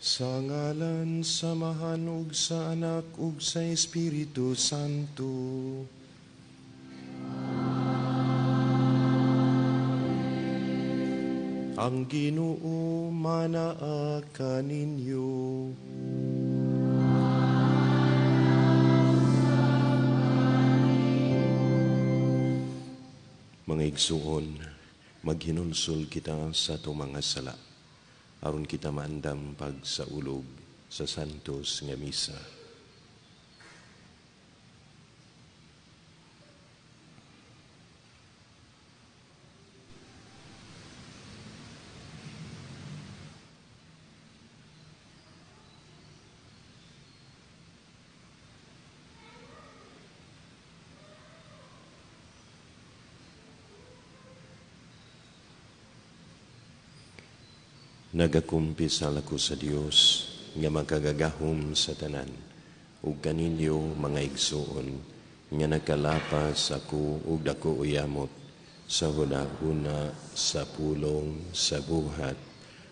Sa ngalan sa Amahan ug sa Anak ug sa Espiritu Santo. Ang Ginoo manaa kaninyo. Mga igsuon, maghinulsol kita sa itong mga sala, aron kita maandam pag sa ulog sa santos nga misa. Nagakumpisal ako sa Dios nga magkagagahom sa tanan ug kaninyo mga igsuon nga nagkalapas ako ug dako uyamot sa hunahuna sa pulong sa buhat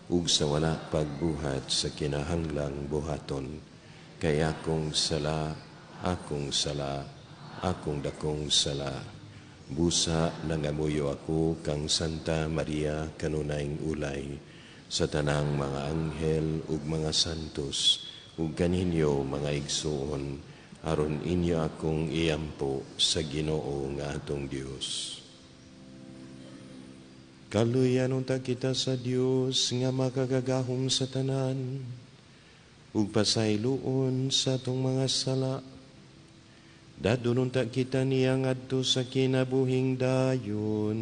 ug sa wala pagbuhat sa kinahanglang buhaton kay akong sala akong dakong sala busa nangamuyo ako kang Santa Maria kanunayng ulay sa tanang mga anghel ug mga santos ug kaninyo mga igsuon aron inyo akong iampo sa Ginoo nga atong Dios. Kaluyan unta kita sa Dios nga makagagahom sa tanan ug pasayloon sa atong mga sala. Dadon unta kita niya ngadto sa kinabuhing dayon.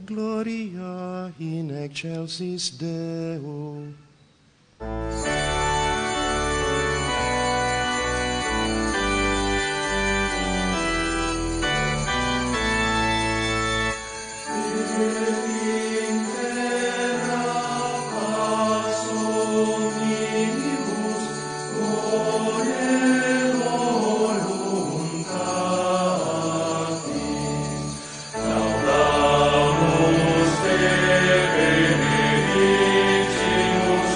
Gloria in excelsis Deo. Laudamus te benedictimus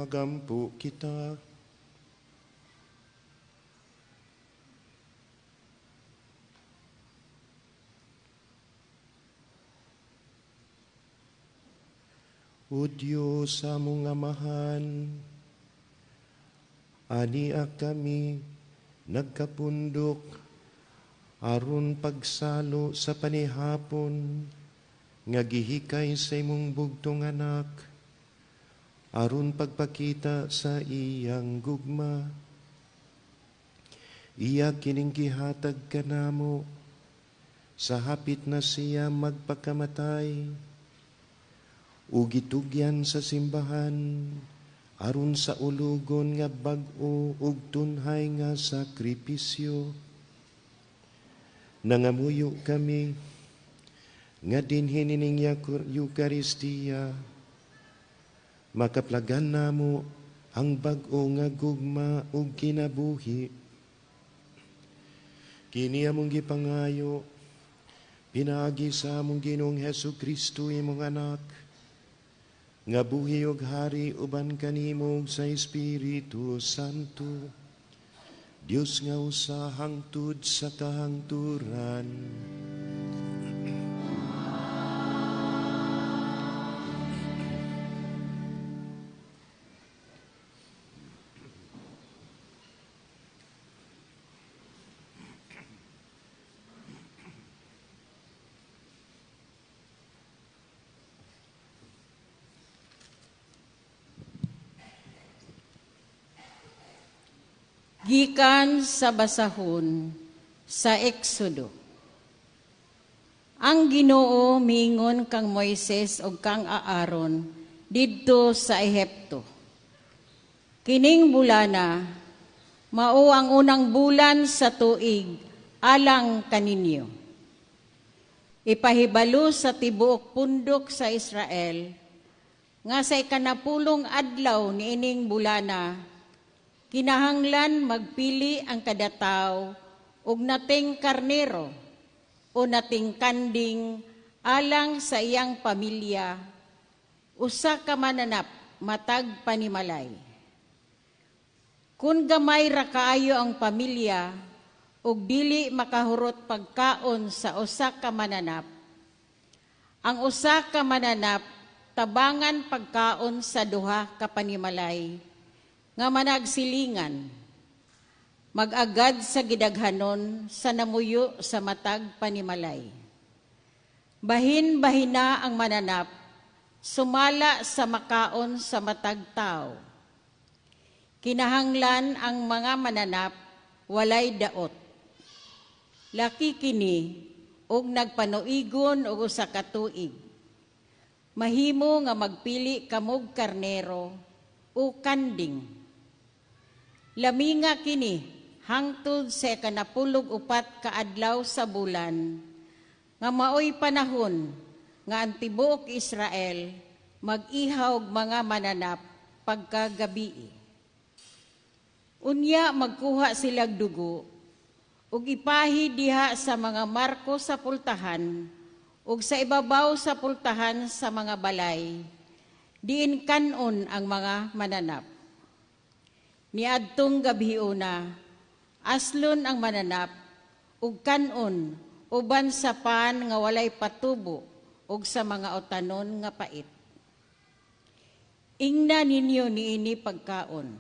magampo kita. O Diyos sa among amahan, ania kami nagkapundok aron pagsalo sa panihapon nga gihikay sa imong bugtong anak, aron pagpakita sa iyang gugma. Iya kining gihatag kanamo sa hapit na siya magpakamatay, ug gitugyan sa simbahan aron sa ulugon nga bag-o ug tunhay nga sakripisyo. Nangamuyo kami nga dinhi nining Eucharistia, makaplagan namo ang bag-o nga gugma ug kinabuhi. Kini among gipangayo pinaagi sa among Ginoong Hesukristo imong anak, nga buhi ug hari uban kanimo sa Espiritu Santo, Dios nga usa hangtod sa kahangturan. Gikan sa basahon sa Exodo. Ang Ginoo miingon kang Moises ug kang Aaron didto sa Ehipto. Kining bulana mao ang unang bulan sa tuig alang kaninyo. Ipahibalo sa tibuok pundok sa Israel nga sa ikanapulong adlaw niining bulana kinahanglan magpili ang kada tawo og nating karnero o nating kanding alang sa iyang pamilya, usa ka mananap matag panimalay. Kung gamay ra kaayo ang pamilya ug dili makahurot pagkaon sa usa ka mananap, ang usa ka mananap tabangan pagkaon sa duha ka panimalay nga managsilingan, mag-agad sa gidaghanon sa namuyo sa matag panimalay. Bahin-bahina ang mananap, sumala sa makaon sa matag tao. Kinahanglan ang mga mananap walay daot. Laki kini ug nagpanuigon og usa ka tuig. Mahimo nga magpili kamog karnero o kanding. Laminga kini hangtod sa ikanapulog upat ka adlaw sa bulan, nga maoy panahon nga ang tibuok Israel mag-ihaw og mga mananap pagkagabi. Unya magkuha silag dugo ug ipahi diha sa mga marko sa pultahan ug sa ibabaw sa pultahan sa mga balay, diin kanon ang mga mananap. Niadtong gabiuna, aslon ang mananap, ug kanon, uban sa pan nga walay patubo, ug sa mga utanon nga pait. Ingna ninyo niini pagkaon.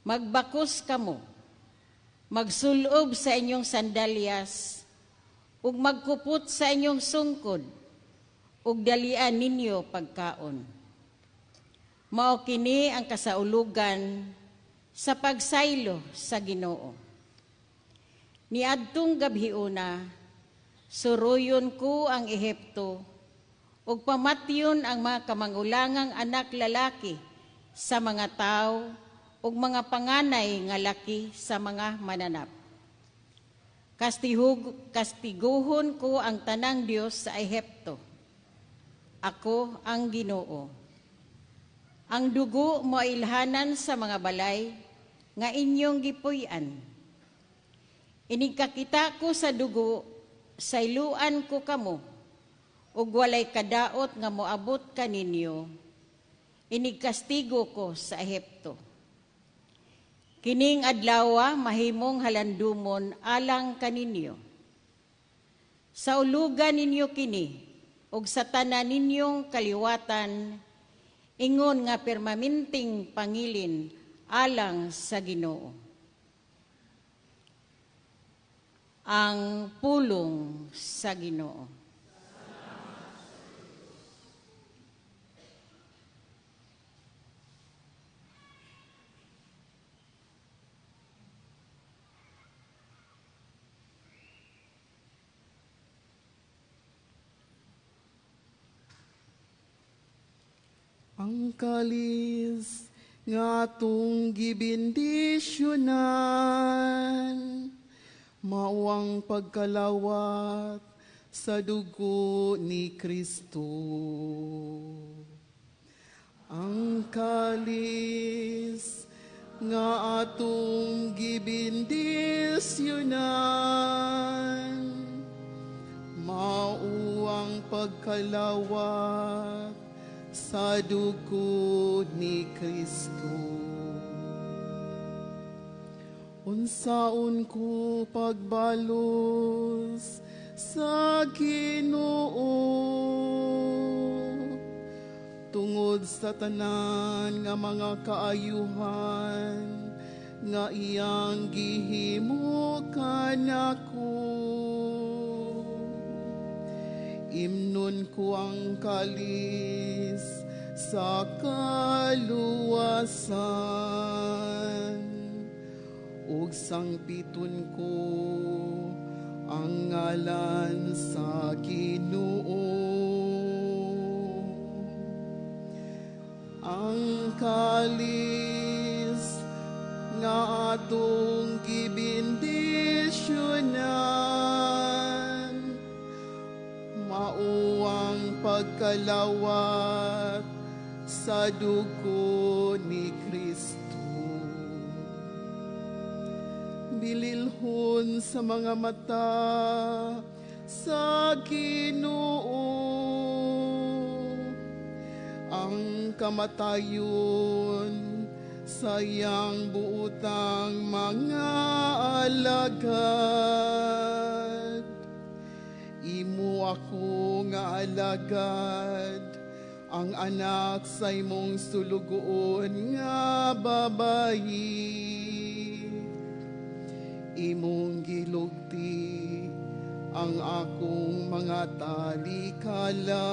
Magbakos kamo, magsulob sa inyong sandalyas, ug magkupot sa inyong sungkod, ug dalian ninyo pagkaon. Mao kini ang kasaulugan sa pagsaylo sa Ginoo. Niadtong gabiuna, suruyon ko ang Ehipto ug pamatyon ang mga kamangulangang anak lalaki sa mga tao ug mga panganay nga laki sa mga mananap. Kastiguhon ko ang tanang Dios sa Ehipto. Ako ang Ginoo. Ang dugo mo ilhanan sa mga balay nga inyong gipuy-an. Inigkakita ko sa dugo, sayluan ko kamo, ug walay kadaot nga moabot kaninyo. inigkastigo ko sa Ehipto. Kining adlawa mahimong halandumon alang kaninyo. Sa ulugan ninyo kini, ug sa tanan ninyong kaliwatan, ingon nga permaminting pangilin alang sa Ginoo. Ang pulong sa Ginoo. Ang kalis nga atong gibindisyonan, mauang pagkalawat sa dugo ni Kristo. Ang kalis nga atong gibindisyonan, mauang pagkalawat sa dugo ni Kristo. Unsaon ko pagbalos sa Ginoo, tungod sa tanan nga mga kaayuhan nga iyang gihimo kanako. Imnon ko ang kalis sa kaluwasan, ug sangpiton ko ang ngalan sa Ginoo. Ang kalis nga atong gibindisyonan, mauang pagkalawat sa dugo ni Kristo. Bililhon sa mga mata sa Ginoo ang kamatayon sa iyang buotang mga alagad. Imo ako nga alagad, ang anak sa imong sulugoon nga babayi. Imong gilugti ang akong mga talikala.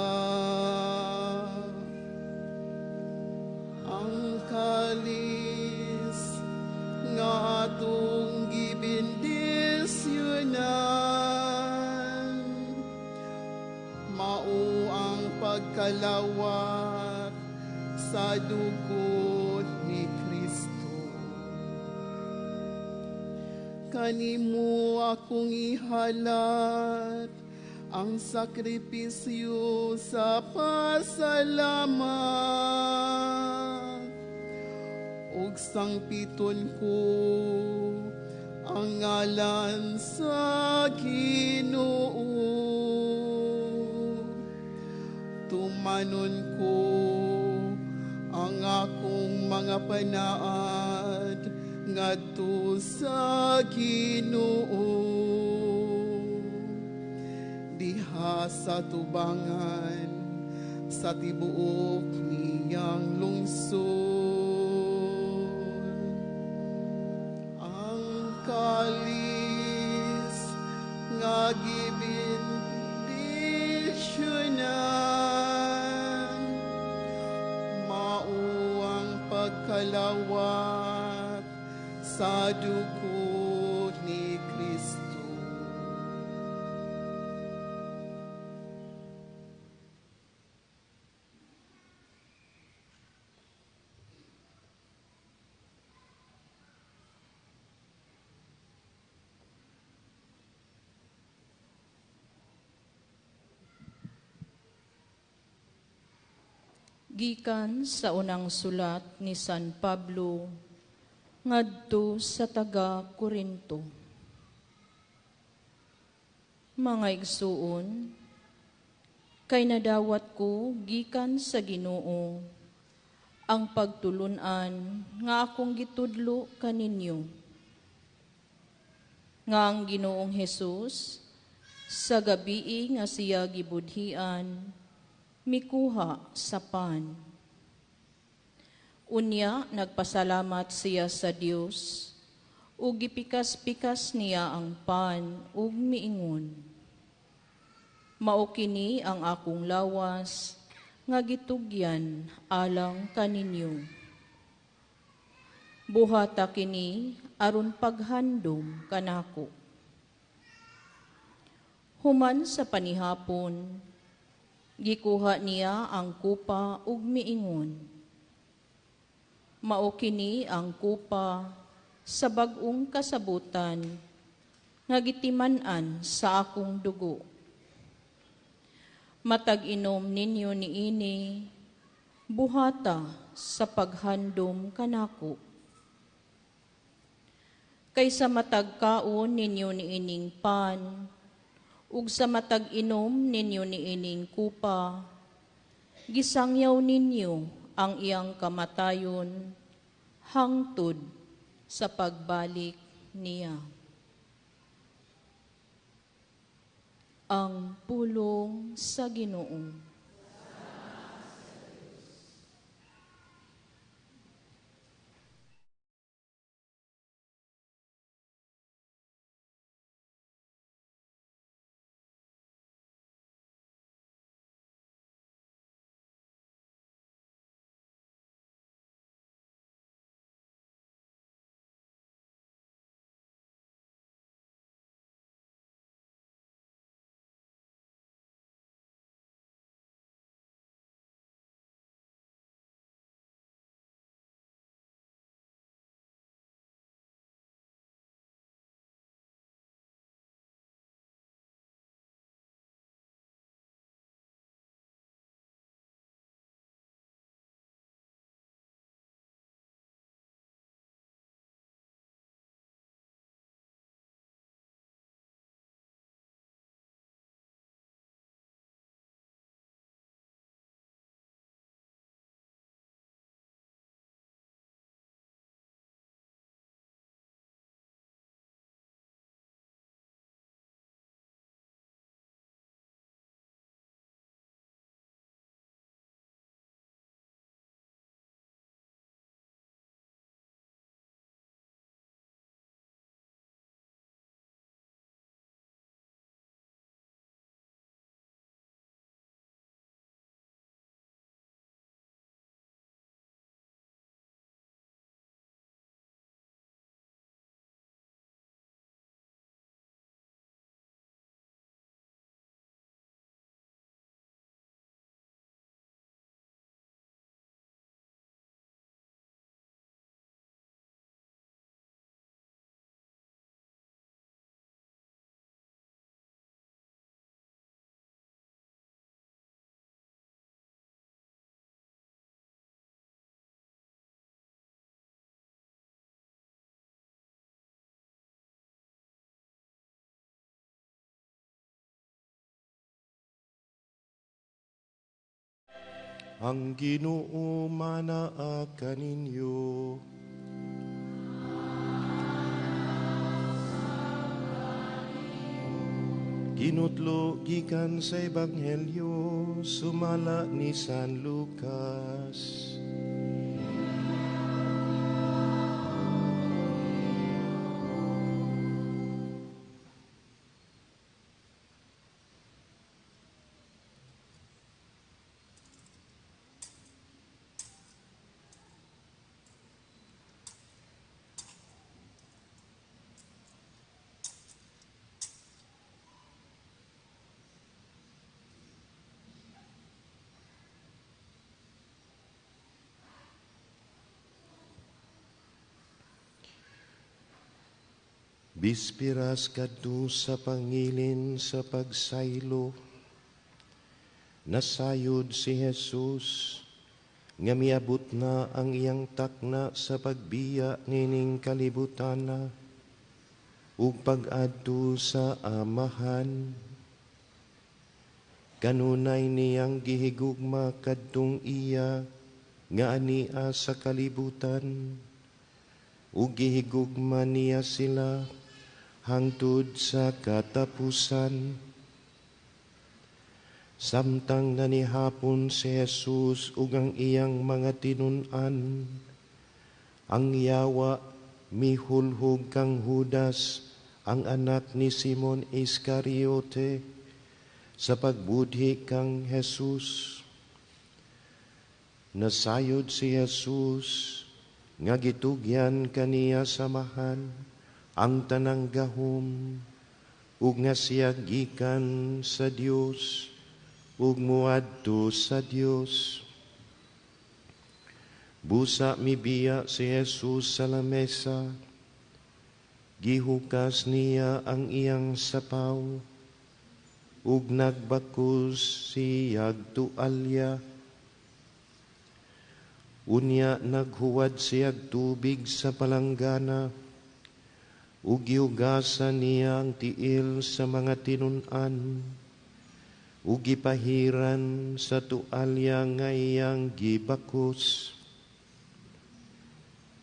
Ang kalis nga atong gibindisyonan, mao ang pagkalawat sa dugo ni Kristo. Kanimo akong ihalat ang sakripisyo sa pasalamat, ug sangpiton ko ang ngalan sa Ginoo. Tumanon ko ang akong mga panaad ngadto sa Ginoo. Diha sa tubangan sa tibuok niyang lungsod. Ang kalis nga gibindisyonan, mao ang pagkalawat sa dugo ni Kristo. Gikan sa unang sulat ni San Pablo ngadto sa taga-Korinto. Mga igsuon, kay nadawat ko gikan sa Ginoo ang pagtulunan nga akong gitudlo kaninyo. Nga ang Ginoong Hesus, sa gabi nga siya gibudhian, mikuha sa pan. Unya, nagpasalamat siya sa Dios, ug gipikas-pikas niya ang pan, ug miingon, mao kini ang akong lawas, nga gitugyan alang kaninyo. Buhata kini aron paghandom kanako. Human sa panihapon, gikuha niya ang kupa ug miingon, mao kini ang kupa sa bag-ong kasabutan nga gitiman-an sa akong dugo. Matag-inom ninyo niini, buhata sa paghandom kanako. Kaysa matagkaon ninyo niining pan, ug sa matag-inom ninyo niining kupa, gisangyaw ninyo ang iyang kamatayon hangtod sa pagbalik niya. Ang pulong sa Ginoo. Ang Ginoo manaa kaninyo. Ginutlo gikan sa Ebanghelyo sumala ni San Lucas. Bispiras kadto sa pangilin sa pagsaylo, nasayod si Jesus, nga miabot na ang iyang takna sa pagbiya nining kalibutana, ug pag-adto sa amahan. Kanunay niyang gihigugma kadtong iya, nga ania sa kalibutan, ug gihigugma niya sila hangtod sa katapusan. Samtang nanihapon si Jesus ug ang iyang mga tinun-an, ang yawa mihulhog kang Judas, ang anak ni Simon Iscariote, sa pagbudhi kang Jesus. Nasayod si Jesus nga gitugyan kaniya samahan ang tanang gahom, ug nga siya gikan sa Dios ug muadto sa Dios. Busa mibiya si Jesus sa lamesa, gihukas niya ang iyang sapaw, ug nagbakos siyag tualya. Unya naghuwad siyag tubig sa palanggana, ug gihugasan niya ang tiil sa mga tinun-an, ug gipahiran sa tualya nga iyang gibakos.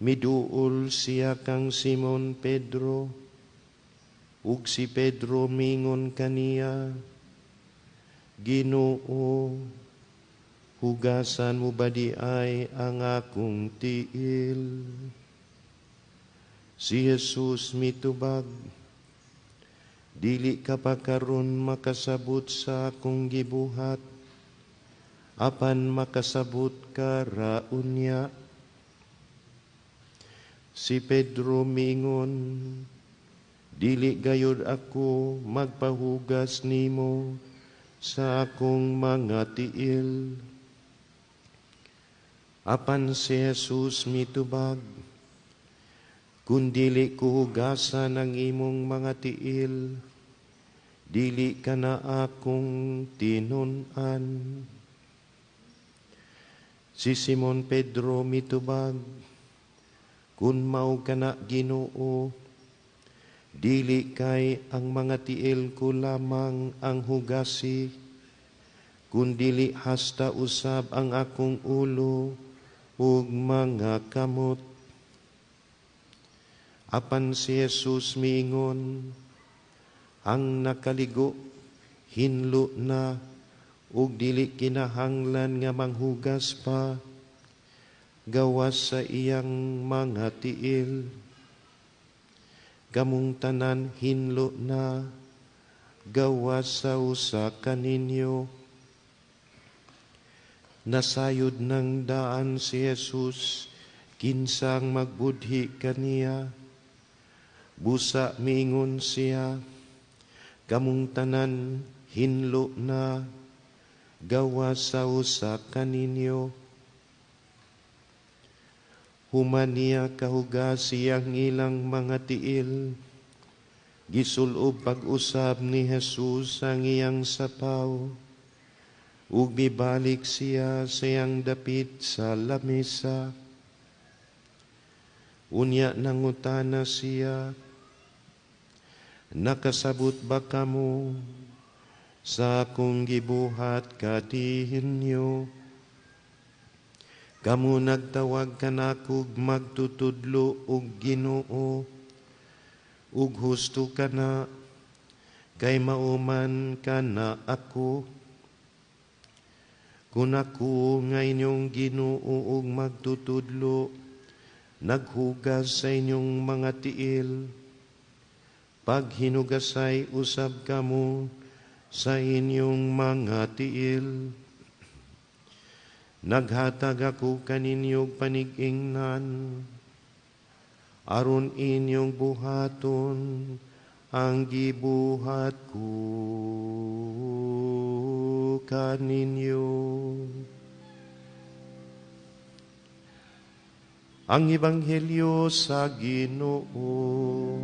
Miduol siya kang Simon Pedro, ug si Pedro mingon kaniya, Ginoo, hugasan mo ba di ay ang akong tiil? Si Jesus mitubag, dili ka pa karon makasabot sa akong gibuhat, apan makasabot ka raunya. Si Pedro mingon, dili gayud ako magpahugas nimo sa akong mga tiil. Apan si Jesus mitubag, kung dili ko hugasan ang imong mga tiil, dili ka na akong tinun-an. Si Simon Pedro mitubag, kung mao ka na Ginoo, dili kay ang mga tiil ko lamang ang hugasi, kung dili hasta usab ang akong ulo ug mga kamot. Apan si Jesus miingon, ang nakaligo hinlo na ug dili kinahanglan nga manghugas pa gawas sa iyang mga tiil. Kamong tanan hinlo na gawas sa usa kaninyo. Nasayod ng daan si Jesus kinsang magbudhi kaniya. Busa miingon siya, kamong tanan hinlo na gawas sa usa kaninyo. Human niya kahugas siyang ilang mga tiil. Gisulob pag-usab ni Jesus ang iyang sapaw, ug mibalik siya sa iyang dapit sa lamesa. Unya nangutana siya, nakasabot ba kamo sa akong gibuhat kadihinyo? Kamu nagtawag kanako magtutudlo og Ginoo, ug husto kana kay mauman kana ako. Kung ako nga inyong Ginoo ug magtutudlo, naghugas sa inyong mga tiil, pag hinugasay usab kamo sa inyong mga tiil. Naghatag ako kaninyong panig-ingnan, aron inyong buhaton ang gibuhat ko kaninyo. Ang Ebanghelyo sa Ginoo.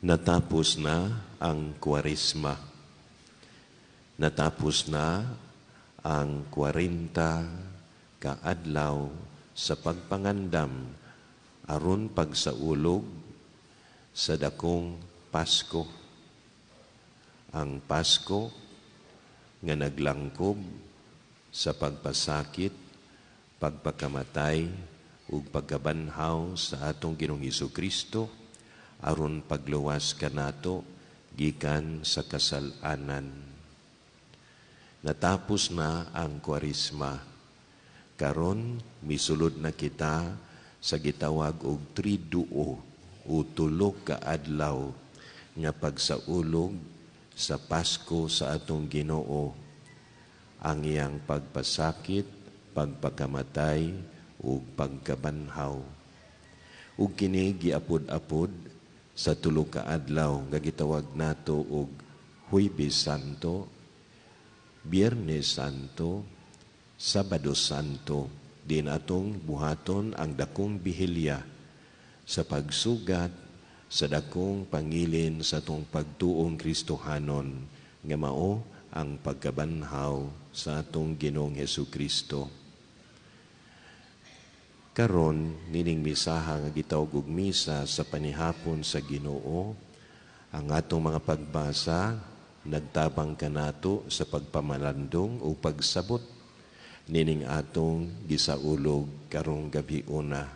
Natapos na ang Kwaresma. Natapos na ang 40 ka adlaw sa pagpangandam aron pagsaulog sa dakong Pasko. Ang Pasko nga naglangkob sa pagpasakit, pagpakamatay ug pagkabanhaw sa atong Ginoong Hesukristo aron pagluwas kanato gikan sa kasalanan. Natapos na ang Kwaresma. Karon misulod na kita sa gitawag og triduo o tulog ka adlaw nga pagsaulog sa Pasko sa atong Ginoo, ang iyang pagpasakit, pagpakamatay ug pagkabanhaw. Ug kini giapod-apod sa tulo ka adlaw nga gitawag nato og Huwebes Santo, Biyernes Santo, Sabado Santo. Din atong buhaton ang dakong bihilya sa pagsugat sa dakong pangilin sa atong pagtuong Kristohanon nga mao ang pagkabanhaw sa atong Ginoong Hesukristo. Karon nining misaha nga gitawag og misa sa panihapon sa Ginoo, ang atong mga pagbasa nagtabang kanato sa pagpamalandong o pagsabot nining atong gisaulog karong gabi una.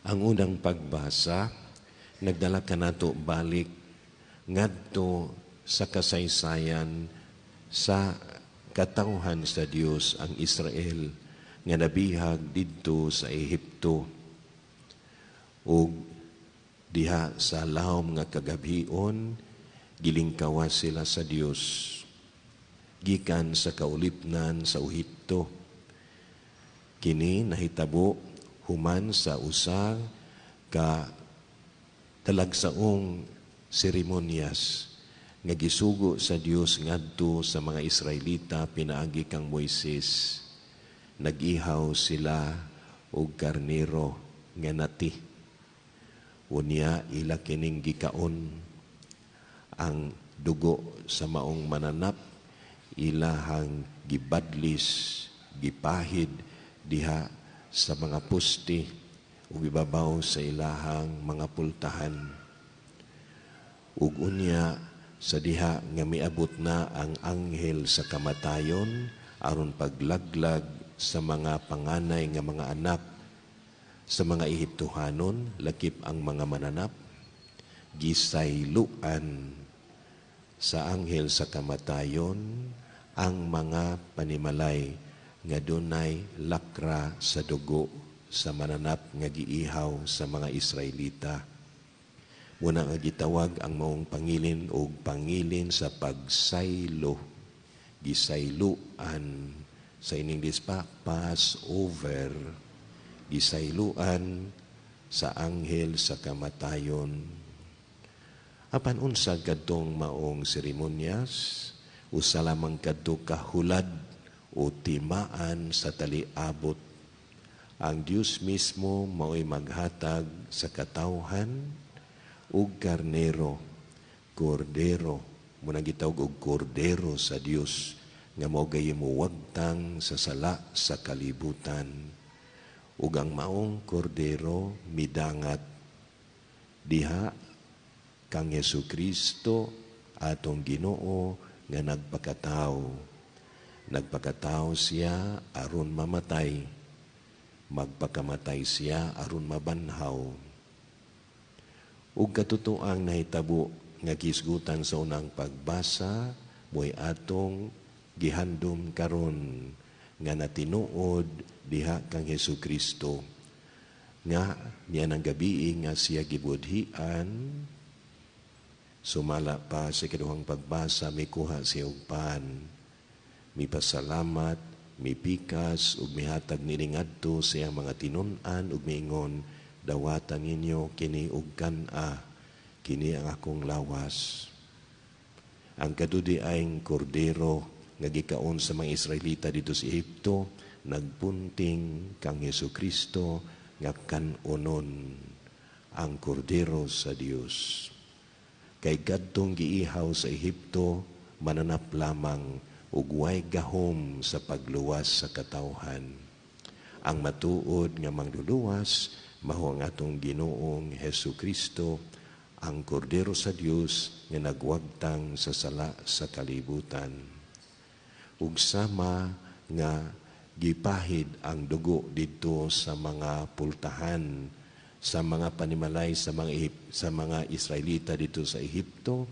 Ang unang pagbasa nagdala kanato balik ngadto sa kasaysayan sa katawhan sa Dios ang Israel nga nabihag didto sa Ehipto ug diha sa lahom nga kagabion gilingkawas sila sa Dios gikan sa kaulipnan sa Ehipto. Kini nahitabo human sa usa ka talagsaong seremonyas nga gisugo sa Dios ngadto sa mga Israelita pinaagi kang Moises. Nag-ihaw sila og karnero nga nati. Unya ila kining gikaon ang dugo sa maong mananap, ilahang gibadlis, gipahid diha sa mga pusti ug ibabaw sa ilahang mga pultahan. Ug unya sa diha nga miabot na ang anghel sa kamatayon aron paglaglag sa mga panganay nga mga anak sa mga Ehiptohanon, lakip ang mga mananap, gisayluan sa anghel sa kamatayon ang mga panimalay nga dunay lakra sa dugo sa mananap nga giihaw sa mga Israelita. Muna nga gitawag ang maong pangilin o pangilin sa pagsaylo. Gisayluan sa in-English pa, Passover. Gisayluan sa anghel sa kamatayon. Apan unsa kadtong maong seremonyas, usa lamang kadto kahulad o timaan sa taliabot. Ang Dios mismo mao'y maghatag sa katawhan ug karnero, kordero, muna gitawag og kordero sa Dios nga mao gayimuwagtang sa sala sa kalibutan. Ug ang maong kordero midangat diha kang Hesukristo atong Ginoo nga nagpakataw. Nagpakataw siya aron mamatay. Magpakamatay siya aron mabanhaw. Ug katutuang nahitabo nga kisgutan sa unang pagbasa mo'y atong gihandom karon nga natinuod diha kang Hesukristo nga niya ng gabi nga siya gibudhian. Sumala pa sa ikaduhang pagbasa, may kuha siya og pan, may pasalamat, may pikas, ug may hatag nining adto sa iyang mga tinun-an, ug miingon, dawatan ninyo kini og kan-a, kini ang akong lawas. Ang kadudi ay kordero nga gikaon sa mga Israelita dito sa Ehipto, nagpunting kang Hesukristo nga kanunon ang kordero sa Dios. Kay gadtong giihaw sa Ehipto mananap lamang ug way gahom sa pagluwas sa katawhan. Ang matuod nga mangluluwas mao ang atong Ginoong Hesukristo, ang Kordero sa Dios nga nagwagtang sa sala sa kalibutan. Ug sama nga gipahid ang dugo didto sa mga pultahan, sa mga panimalay sa mga Israelita dito sa Ehipto,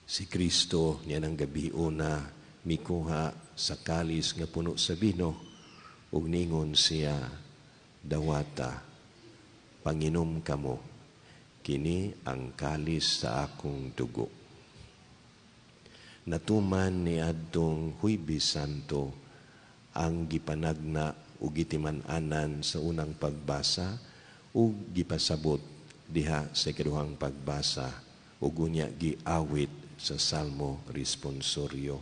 si Kristo niya ng gabi una mikuha sa kalis nga puno sa bino ug ningon siya, dawata, panginom kamo, kini ang kalis sa akong dugo. Natuman ni adtong Huwebes Santo ang gipanagna ug gitiman-anan sa unang pagbasa ug gipasabot diha sa ikaduhang pagbasa ug unya giawit sa Salmo Responsorio.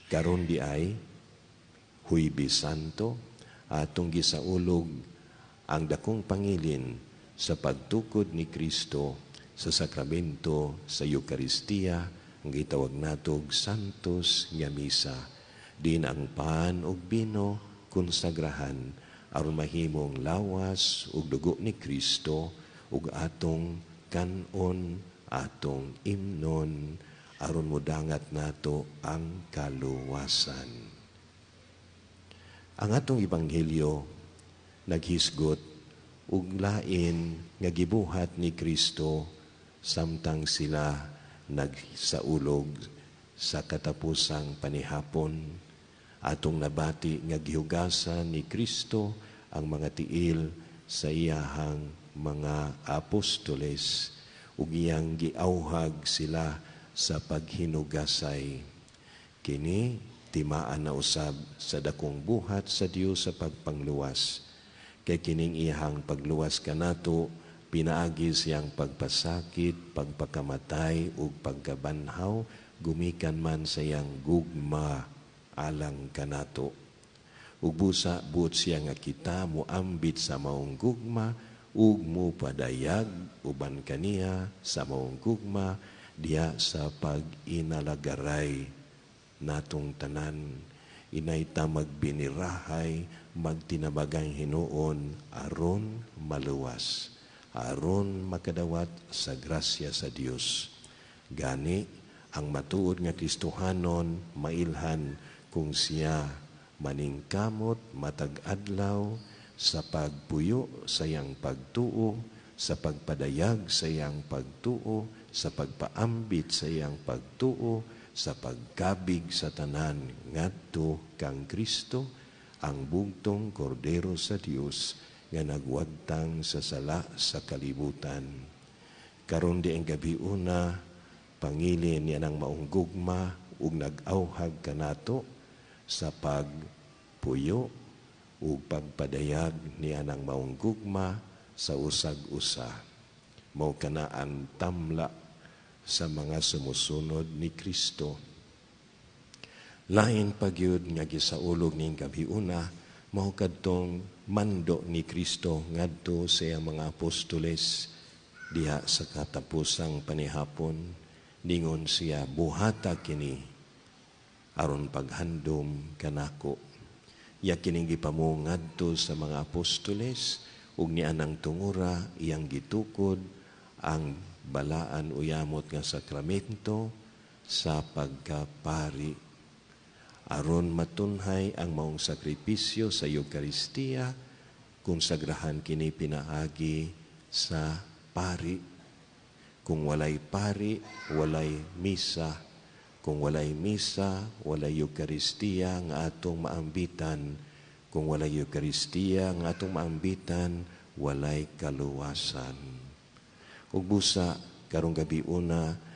Karon di ay Huwebes Santo, atong gisaulog ang dakong pangilin sa pagtukod ni Kristo sa sakramento sa Eucharistia, ang gitawag natog Santos nga Misa, din ang pan ug bino konsagrahan aron mahimong lawas ug dugo ni Kristo ug atong kanon, atong imnon aron modangat nato ang kaluwasan. Ang atong ebanghelyo naghisgot ug lain nga gibuhat ni Kristo samtang sila nagsaulog sa katapusang panihapon. Atong nabati nga gihugasan ni Kristo ang mga tiil sa iyahang mga apostoles ug iyang giauhag sila sa paghinugasay. Kini timaan na usab sa dakong buhat sa Dios sa pagpangluwas. Kay kining iyang pagluwas kanato pinaagi siyang pagpasakit, pagpakamatay ug pagkabanhaw gumikan man sa iyang gugma alang kanato. Ug busa buot siya nga kita moambit sa maong gugma ug mopadayag uban kaniya sa maong gugma diya sa pag-inalagaray natong tanan. Inay ta magbinirahay, magtinabagay hinuon aron maluwas, aron makadawat sa grasya sa Dios. Gani ang matuod nga Kristohanon mailhan kung siya maningkamot matag adlaw sa pagpuyo sa iyang pagtuo, sa pagpadayag sa iyang pagtuo, sa pagpaambit sa iyang pagtuo, sa pagkabig sa tanan ngadto kang Kristo, ang bugtong Kordero sa Dios nga nagwagtang sa sala sa kalibutan. Karon di ang gabi una pangilin niya ng maong gugma ug nag-auhag kanato sa pagpuyo ug pagpadayag niya ng maong gugma sa usag-usa. Mao kana ang tamla sa mga sumusunod ni Kristo. Lain pagyud nga gisaulog ning gabi una mao kadtong mando ni Kristo ngadto sa iyang mga apostoles diha sa katapusang panihapon. Ningon siya, buhata kini aron paghandom kanako. Ya kining gipamo ngadto sa mga apostoles ug nianang tungura iyang gitukod ang balaan uyamot nga sakramento sa pagkapari aron matunhay ang maong sakripisyo sa Eucharistia, konsagrahan kini pinaagi sa pari. Kung walay pari, walay misa. Kung walay misa, walay Eucharistia nga atong maambitan. Kung walay Eucharistia nga atong maambitan, walay kaluwasan. Ug busa karong gabi una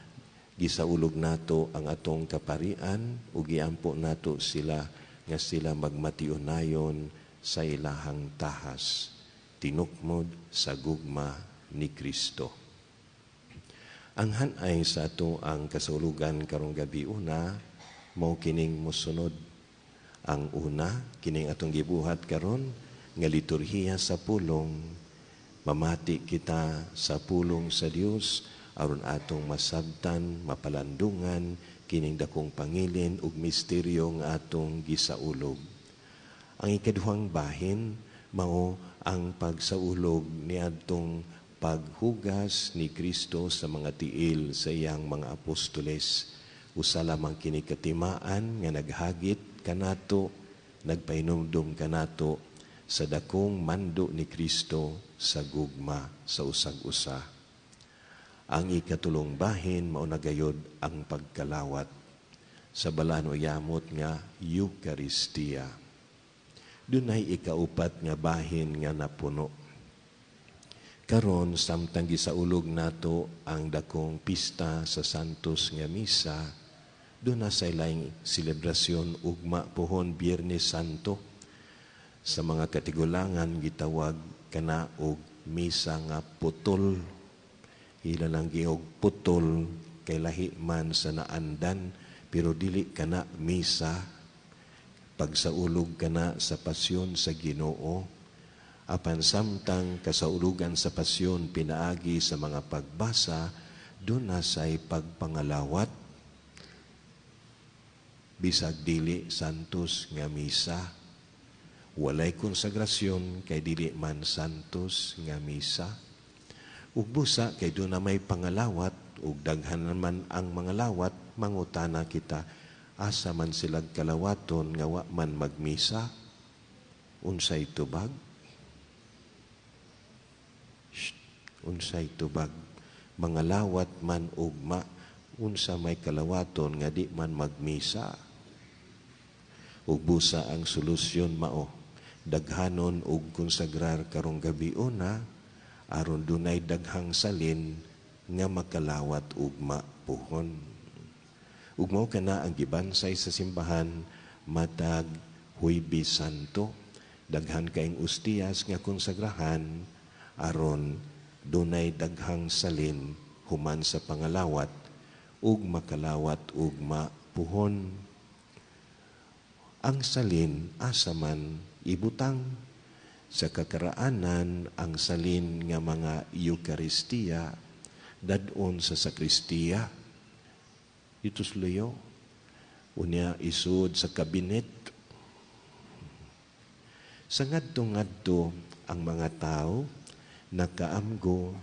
gisaulog nato ang atong kaparian ug giampo nato sila nga sila magmatiunayon sa ilahang tahas tinukmod sa gugma ni Kristo. Ang hanay sa ato ang kasulugan karong gabi una mao kining mosunod. Ang una kining atong gibuhat karon nga liturhiya sa pulong. Mamati kita sa pulong sa Dios aron atong masabtan, mapalandungan, kining dakong pangilin ug misteryo nga atong gisaulog. Ang ikaduhang bahin mao ang pagsaulog ni adtong paghugas ni Kristo sa mga tiil sa iyang mga apostoles. Usa lamang kini katimaan nga naghagit kanato, nagpainumdum kanato sa dakong mando ni Kristo sa gugma sa usag-usa. Ang ikatulong bahin mao na gayod ang pagkalawat sa balaan o yamot nga Eucharistia. Dunay ikaupat nga bahin nga napuno. Karon samtang gisaulog nato ang dakong pista sa Santos nga misa, doon na sa ilang selebrasyon ugma pohon Biyernes Santo. Sa mga katigulangan gitawag kana og misa nga putol. Ila lang giog putol kay lahi man sa naandan pero dili kana misa. Pagsaulog kana sa pasyon sa Ginoo. Apan samtang kasaulugan sa pasyon pinaagi sa mga pagbasa, doon na say pagpangalawat. Bisag dili santos nga misa. Walay konsagrasyon kay dili man santos nga misa. Ug busa kay doon na may pangalawat ug daghan naman ang mga lawat, mangutana kita, asa man silag kalawaton nga wa man magmisa? Unsay tubag? Unsay tubag? Mga lawat man ugma, unsa may kalawaton nga di man magmisa? Ug busa ang solusyon mao, daghanon ug konsagrar karong gabi una, aron dunay daghang salin nga makalawat ugma puhon. Ug mao kana ang gibansay sa simbahan matag Huwebes Santo, daghan kaayong ustiyas nga konsagrahan aron dunay daghang salin human sa pangalawat ug makalawat ugma puhon. Ang salin asa man ibutang sa kakaraanan, ang salin nga mga Eucharistia dadon sa sakristiya. Itus luyo, unya isud sa kabinet. Sa ngadto-ngadto ang mga tao nakaamgo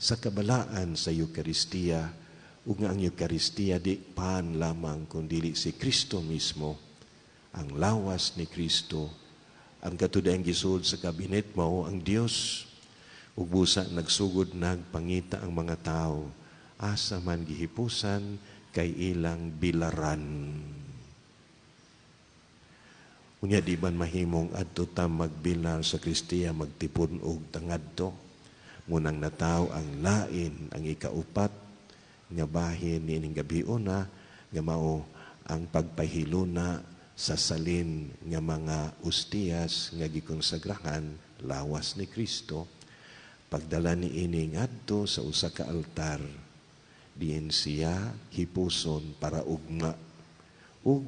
sa kabalaan sa Eucharistia, ug nga ang Eucharistia di pan lamang kundi si Kristo mismo, ang lawas ni Kristo. Ang katudayang gisud sa kabinet mao ang Dios. Ug busa nagsugod nagpangita ang mga tao, asa man gihipusan kay ilang bilaran. Unya di man mahimong adto ta magbilar sa Kristiya magtipon og tangadto. Munang nataw ang lain, ang ikaupat nga bahin niining gabiuna nga mao ang pagpahiluna sa salin nga mga ustiyas nga gikonsagrahan lawas ni Kristo. Pagdala ni ini ngadto sa usa ka altar, diin siya hipuson para ugma ug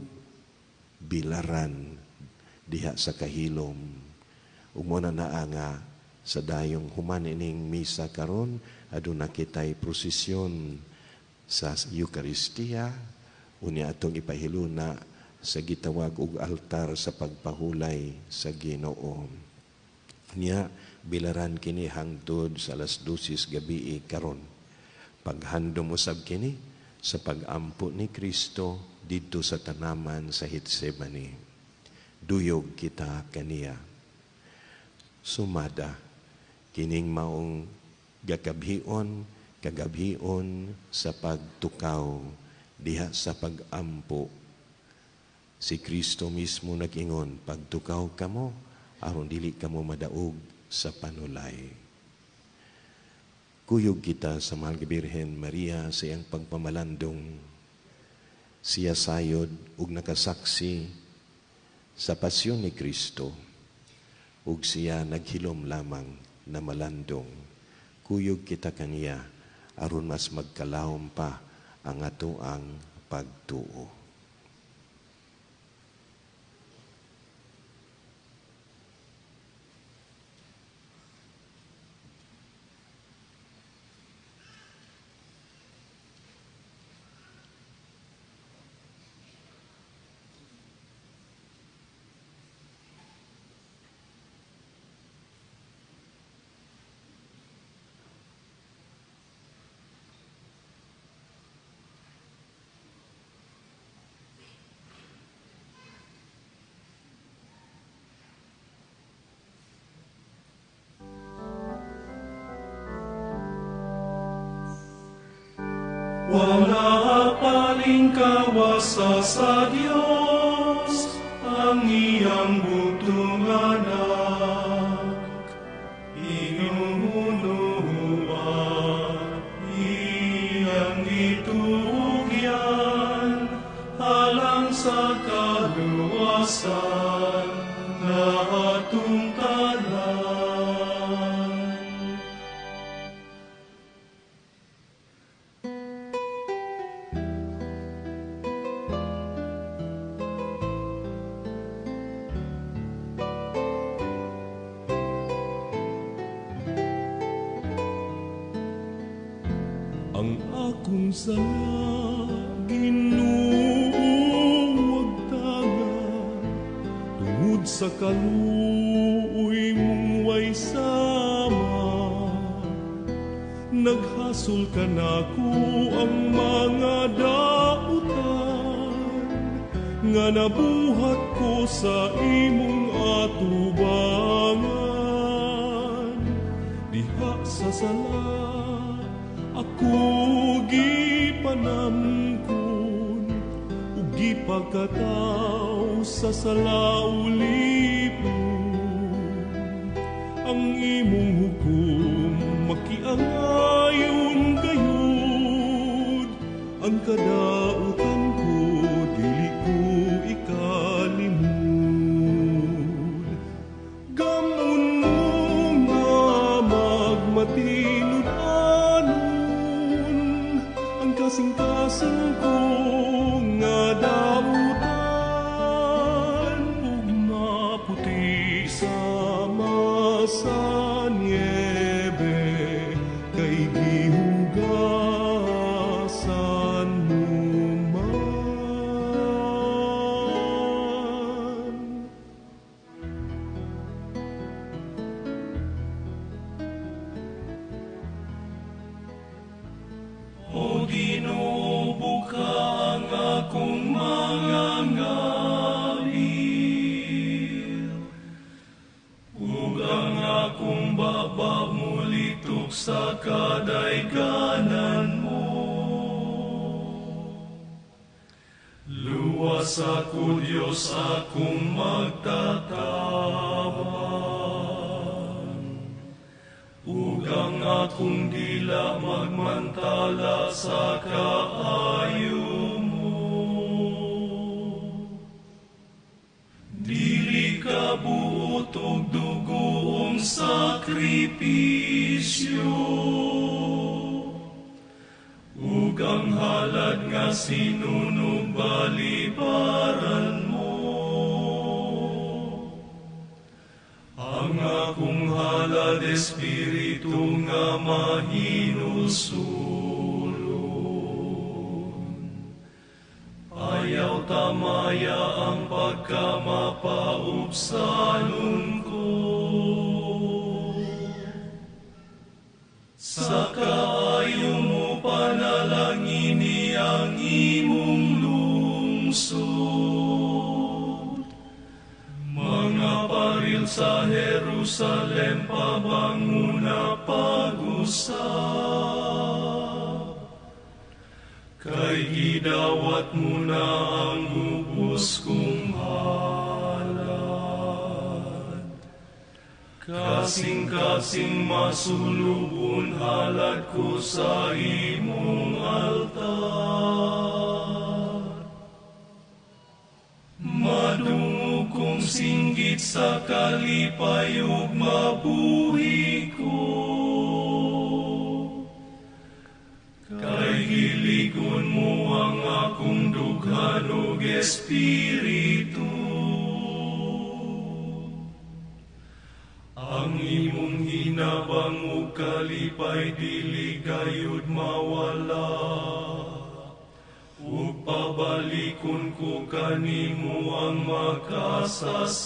bilaran diha sa kahilom. Ug mo na nga sa dayong human ining misa karon, aduna kitay prosesyon sa Eucharistia, unya atong ipahiluna sa gitawag og altar sa pagpahulay sa Ginoo. Nya bilaran kini hangtod sa alas 12 gabi karon. Paghandom usab kini sa pag-ampo ni Kristo didto sa tanaman sa Getsemani. Duyog kita kaniya. Sumada kining maong kagabhion sa pagtukaw diha sa pag-ampo. Si Kristo mismo nag-ingon, pagtukaw kamo, aron dili kamo madaog sa panulay. Kuyog kita sa Mahal nga Birhen Maria sa iyang pagpamalandong. Siya sayod ug nakasaksi sa pasyon ni Kristo, ug siya naghilom lamang na malandong. Kuyog kita kaniya, aron mas magkalawom pa ang atoang pagtuo. Wala paling kawasa sa Diyos ang iyang butong anak. Inunuan, iyang itugyan, halang sa kaluwasan na atong tanan. Ang akong sala, Ginoo, wag tangan, tungod sa kaluoy mong way sama. Naghasol ka nako ang mga dautan, nga nabuhat ko sa imong atubangan. Diha sa sala ako gipanamkon, ug gipagkataw sa salaulipon. Ang imong hukom makiangayon gayud, ang kadautan ko dili ko ikalimod. Gamon mo nga magmatinod kasing-kasing ko nga dautan, ug maputi sama sa niebe, kay gihugasan mo man. O Ginoo, buka ang akong mga ngapil, ug ang akong baba mulitok sa kadayganan mo. Luwas ako, Diyos, akong magtatabang, ug ang akong dila magmantala sa kaayo mo. Dili ka buot og dugoong sakripisyo, ug ang halad nga sinunog balibaran mo. Ang akong halad espiritu nga mahinusulon, ayaw tamaya ang pagkamapaubsanon ko. Sa kaayo mo panalangini ang imong lungsod, mga paril sa Jerusalem pabanguna pag-usap, kay gidawat mo na ang ubos kong halad. Kasing-kasing masulubon halad ko sa imong altar. Madungog kong singgit sa kalipay ug mabuhi ko, kay hiligon mo ang akong dughan ug espiritu. Ang imong hinabang ug kalipay dili gayud mawala, ug pabalikon ko kanimo ang makasasala.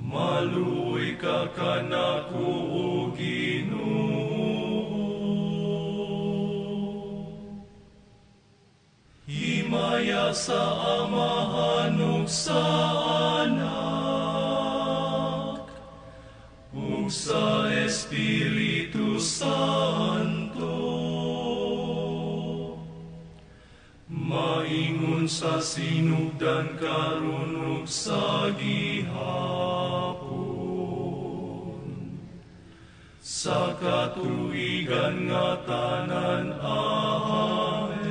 Maluoy ka kanako, O Ginoo. Himaya sa Amahan ug sa Anak ug sa Espiritu Santo. sa sinugdan karon ug sa gihapon. Sa katuigan nga tanan. Amen.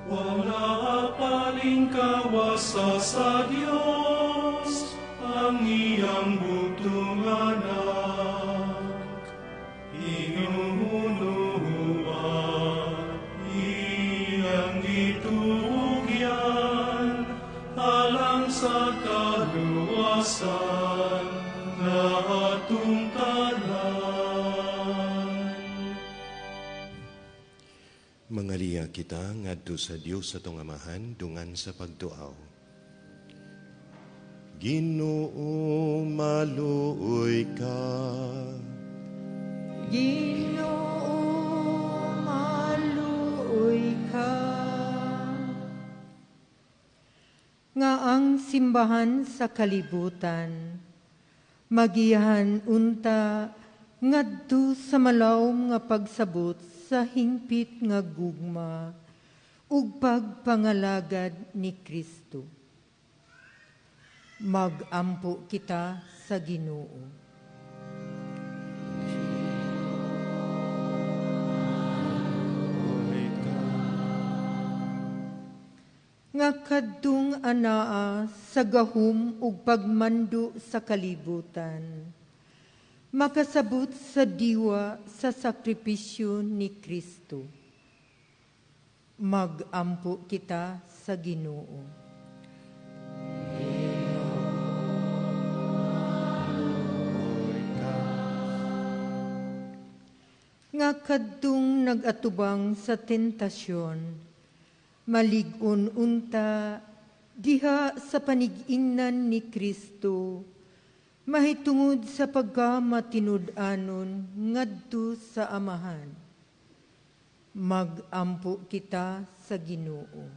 Wala palingkawasa sa Dios ang iyang butong anak. Inunuwa iyang gitugyan alang sa kaluwasan na atong tanan. Mangaliya kita ngadto sa Dios atong Amahan dungan sa pagtuaw. Ginoo maluoy ka. Ginoo maluoy ka. Nga ang simbahan sa kalibutan magihan unta ngadto sa malawom nga pagsabot sa hingpit nga gugma ug pagpangalagad ni Kristo. Magampo kita sa Ginoo. Nga kadtong anaa sa gahum ug pagmando sa kalibutan, makasabot sa diwa sa sakripisyo ni Kristo. Magampo kita sa Ginoo. Nga kadtong nagatubang sa tentasyon, malig-on unta diha sa panig-ingnan ni Kristo, mahitungod sa pagkamatinud-anon ngadto sa Amahan. Magampo kita sa Ginoo.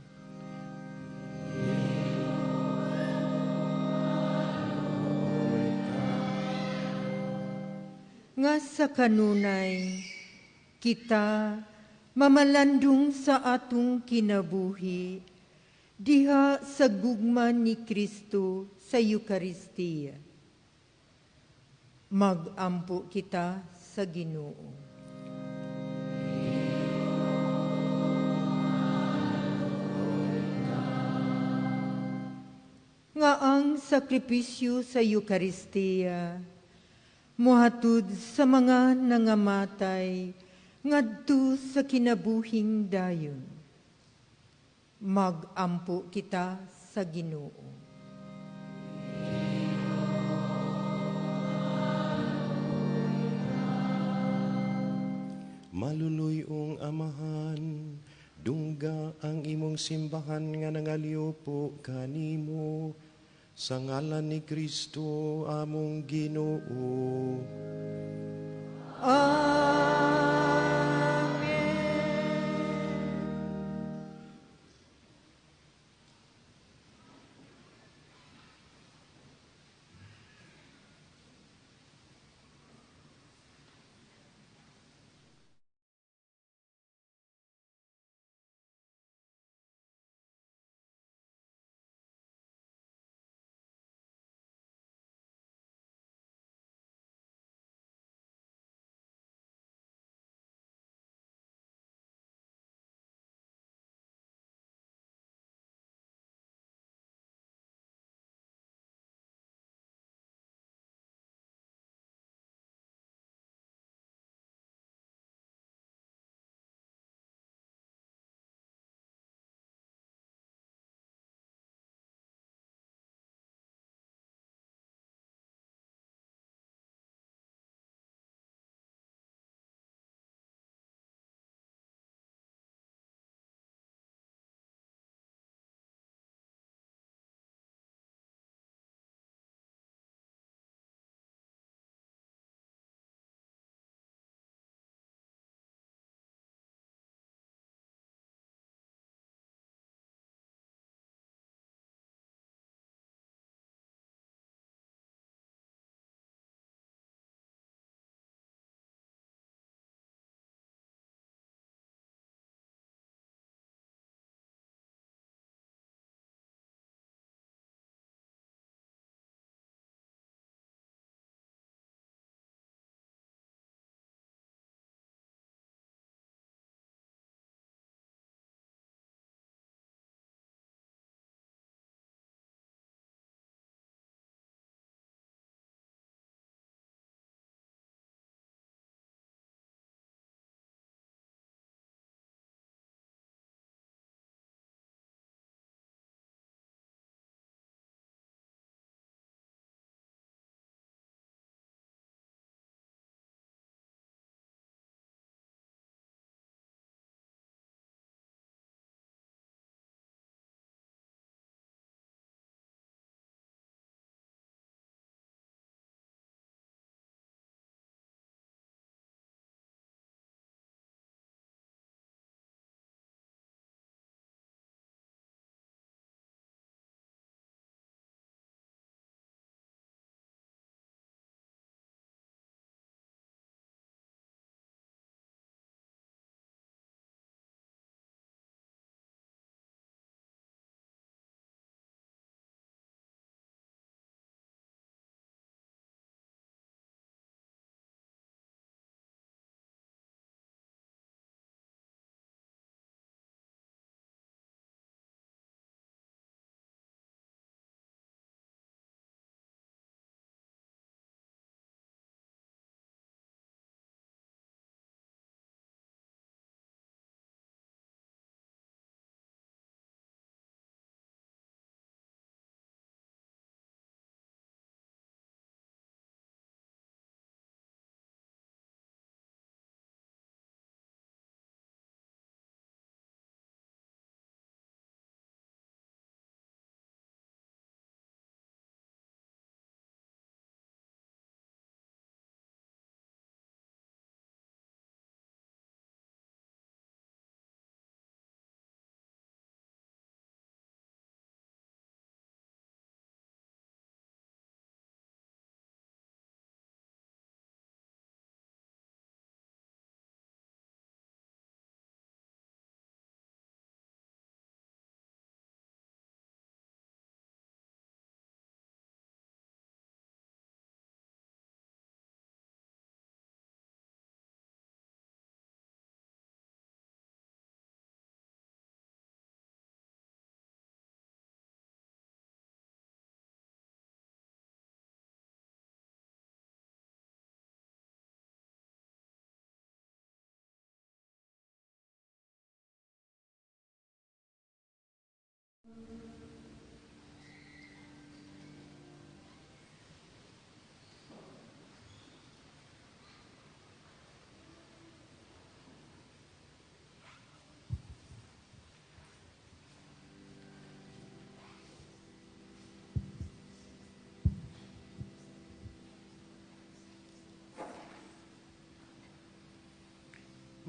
Nga sa kanunay, kita mamalandong sa atong kinabuhi diha sa gugma ni Kristo sa Eukaristiya. Magampo kita sa Ginoo. Nga ang sakripisyo sa Eukaristiya mohatod sa mga nangamatay ngadto sa kinabuhing dayon. Magampo kita sa Ginoo. Maluluyong Amahan, dungga ang imong simbahan nga nangaliupo kanimo sa ngalan ni Kristo among Ginoo.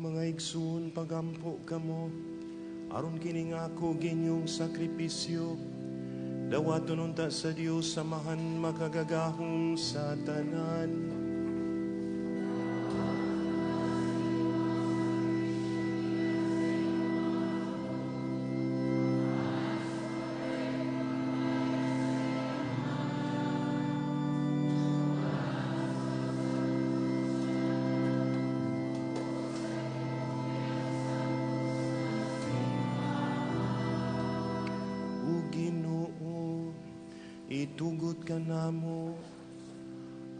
Mga igsoon, pagampo kamo, aron kining ako ginyong sakripisyo, dawaton unta sa Dios samahan makagagahong sa tanan. Itugot ka namo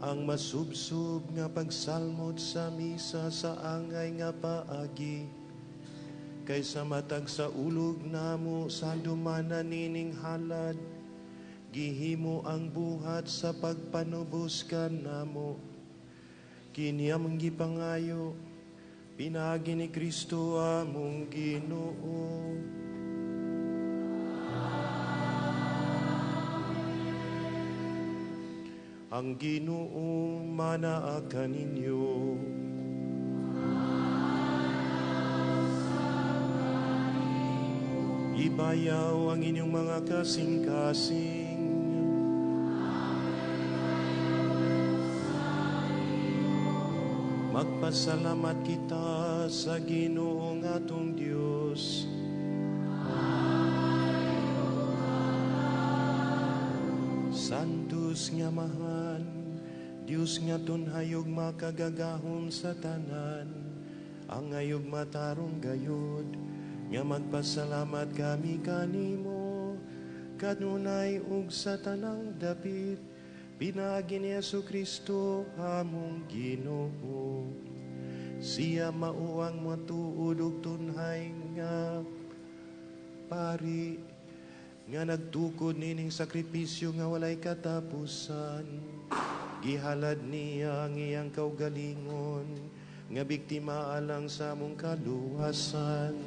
ang masubsob nga pagsalmod sa misa sa angay nga paagi, kaysa matag sa ulog namo sa dumanan nining halad, gihimo ang buhat sa pagpanubos ka namo. Kini among gipangayo, pinaagi ni Kristo among Ginoo. Ang Ginoo manaa kaninyo. Ibayaw ang inyong mga kasing-kasing. Magpasalamat kita sa Ginoong atong Dios. Santos nga mahan, Dios nga tunhayog makagagahon sa tanan, ang ngayog matarong gayod, nga magpasalamat kami kanimo, kanunay ug sa tanang dapit, pinaagi ni Jesu-Kristo among Ginoo. Siya mauang matuod ug tunhay nga pari, nga nagtukod nining sakripisyo nga walay katapusan. Gihalad niya ang iyang kaugalingon, nga biktima alang sa among kaluwasan.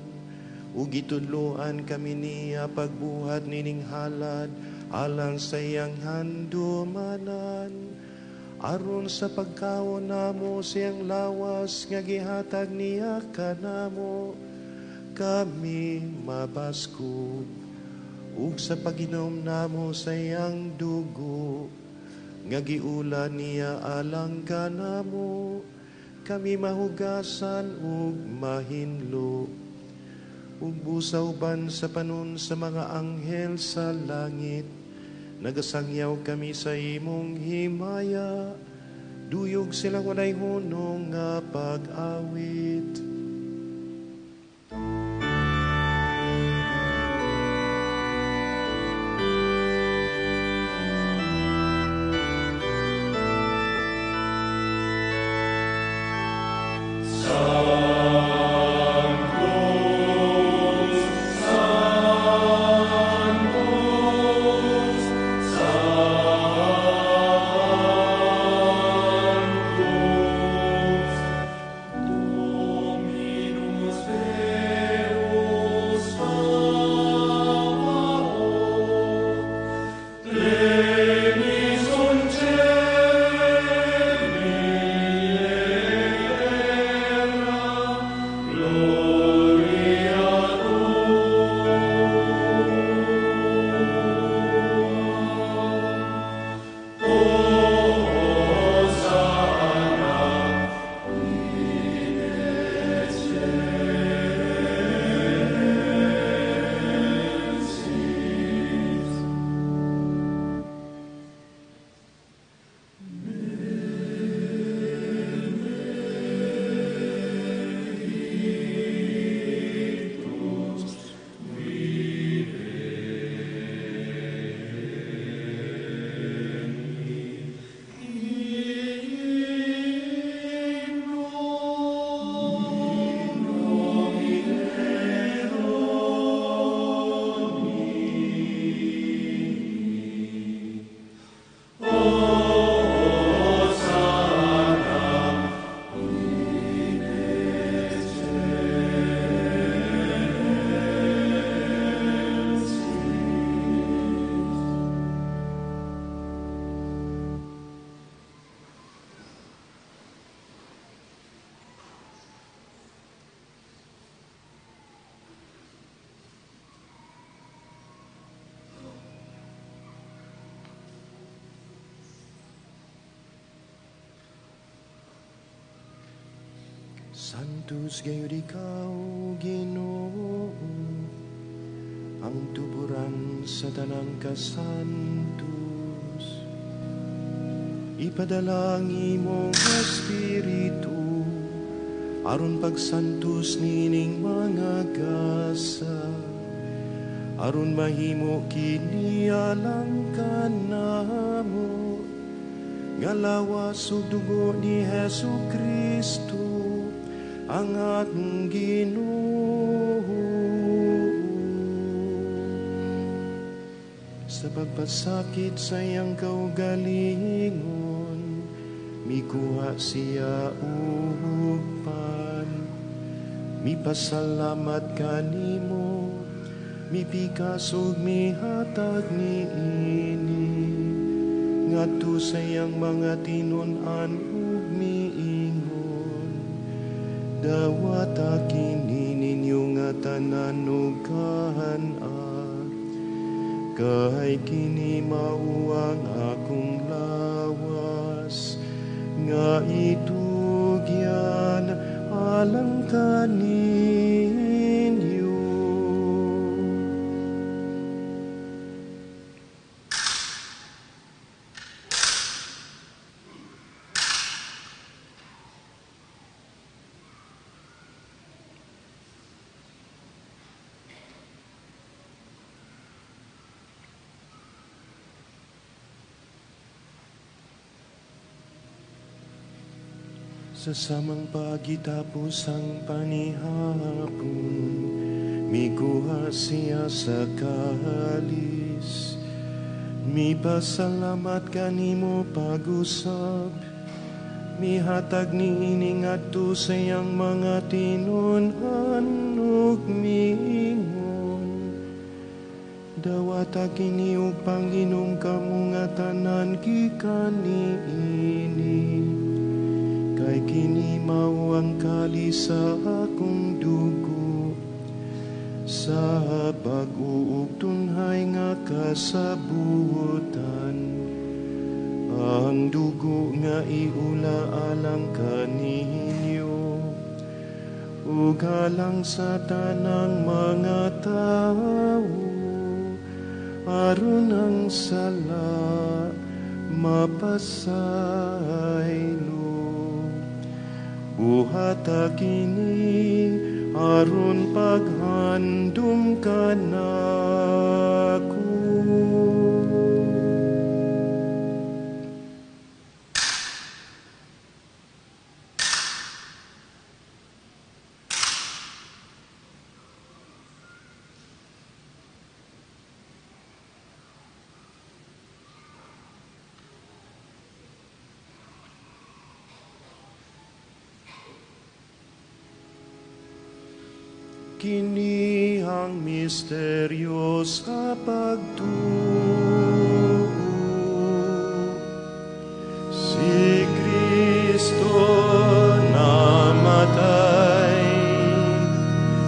Ug gitudloan kami niya pagbuhat nining halad, alang sa iyang handumanan. Aron sa pagkaon namo siyang lawas, nga gihatag niya kanamo, kami mabaskog. Ug sa paginom namo sa iyang dugo, nga giula niya alang kanamo, kami mahugasan ug mahinlo. Ug busawban sa panon sa mga anghel sa langit, nagasangyaw kami sa imong himaya, duyog sila walay hunong nga pag-awit. Santos gayud ikaw, Ginoo, ang tuburan sa tanang kasantos. Ipadala ang imong Espiritu, aron pagsantos nining mga gasa, aron mahimo kini alang kanamo, nga lawas ug dugo ni Hesu Kristo, ang atong Ginoo. Sa pagpasakit sa iyang kaugalingon, mikuha siya ugpan. Mipasalamat kanimo, mipikas ug mihatag niini, ngadto sa iyang mga tinun-an ug miingon. Dawata kini ninyo nga tanan ug kahan-an, kay kini mao ang akong lawas, nga itugyan alang kaninyo. Sa samang pagitapos ang panihapon, mikuha siya sa kahalis. Mipasalamat kanimo pag-usab, mihatag niini ngadto sa iyang mga tinun-an ug miingon. Dawata kini ug Panginoong kamo nga tanan gikan niini, kay kini mao ang kalis sa akong dugo, sa bag-o ug tunhay nga kasabuotan. Ang dugo nga iula alang kaninyo, ug alang sa tanang mga tawo, aron ang sala mapasaylo. Buhata kini aron paghandom kanako. Kini ang misteryo sa pagtuo. Si Kristo namatay,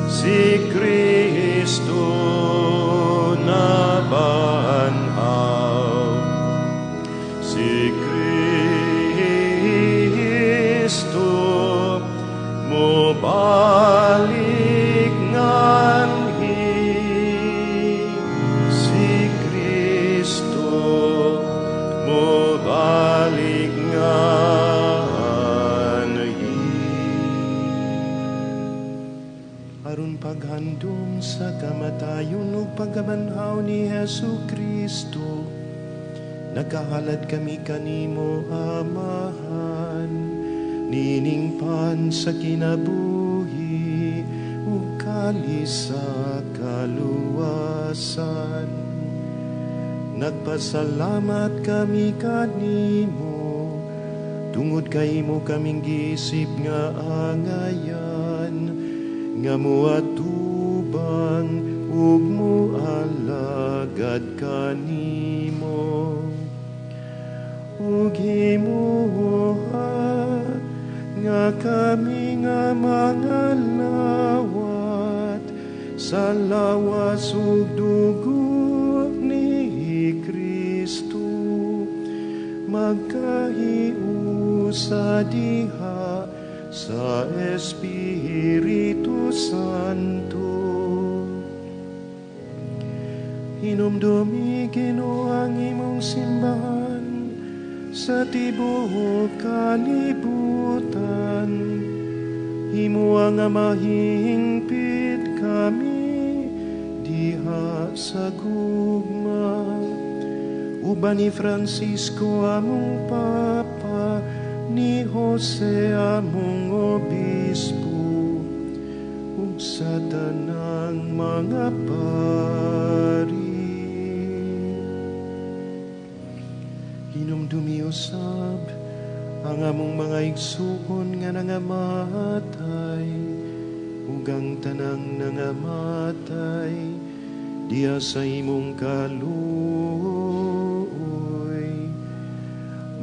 si Kristo nabanaw, si Kristo mobalik. Paghandom sa kamatayon ug pagkabanhaw ni Hesu Kristo, nagkahalad kami kanimo, Amahan, nining pan sa kinabuhi ug kalis sa kaluwasan. Nagpasalamat kami kanimo, tungod kay mo kaming giisip nga angayan, nga muatubang ug mualagad kanimo. Ug himuha nga kami nga mga lawat sa lawas ug dugo ni Kristo, magkahiusa diha sa Espiritu Santo. Hinumdumi Ginoo ang imong simbahan sa tibuok kalibutan. Himo ang mahingpit kami diha sa gugma. Uban ni Francisco among Papa, ni Jose among Obispo, ug sa tanang mga pari. Hinumdumi usab ang among mga igsuon nga nangamatay, ug ang tanang nangamatay diya sa imong kaluoy.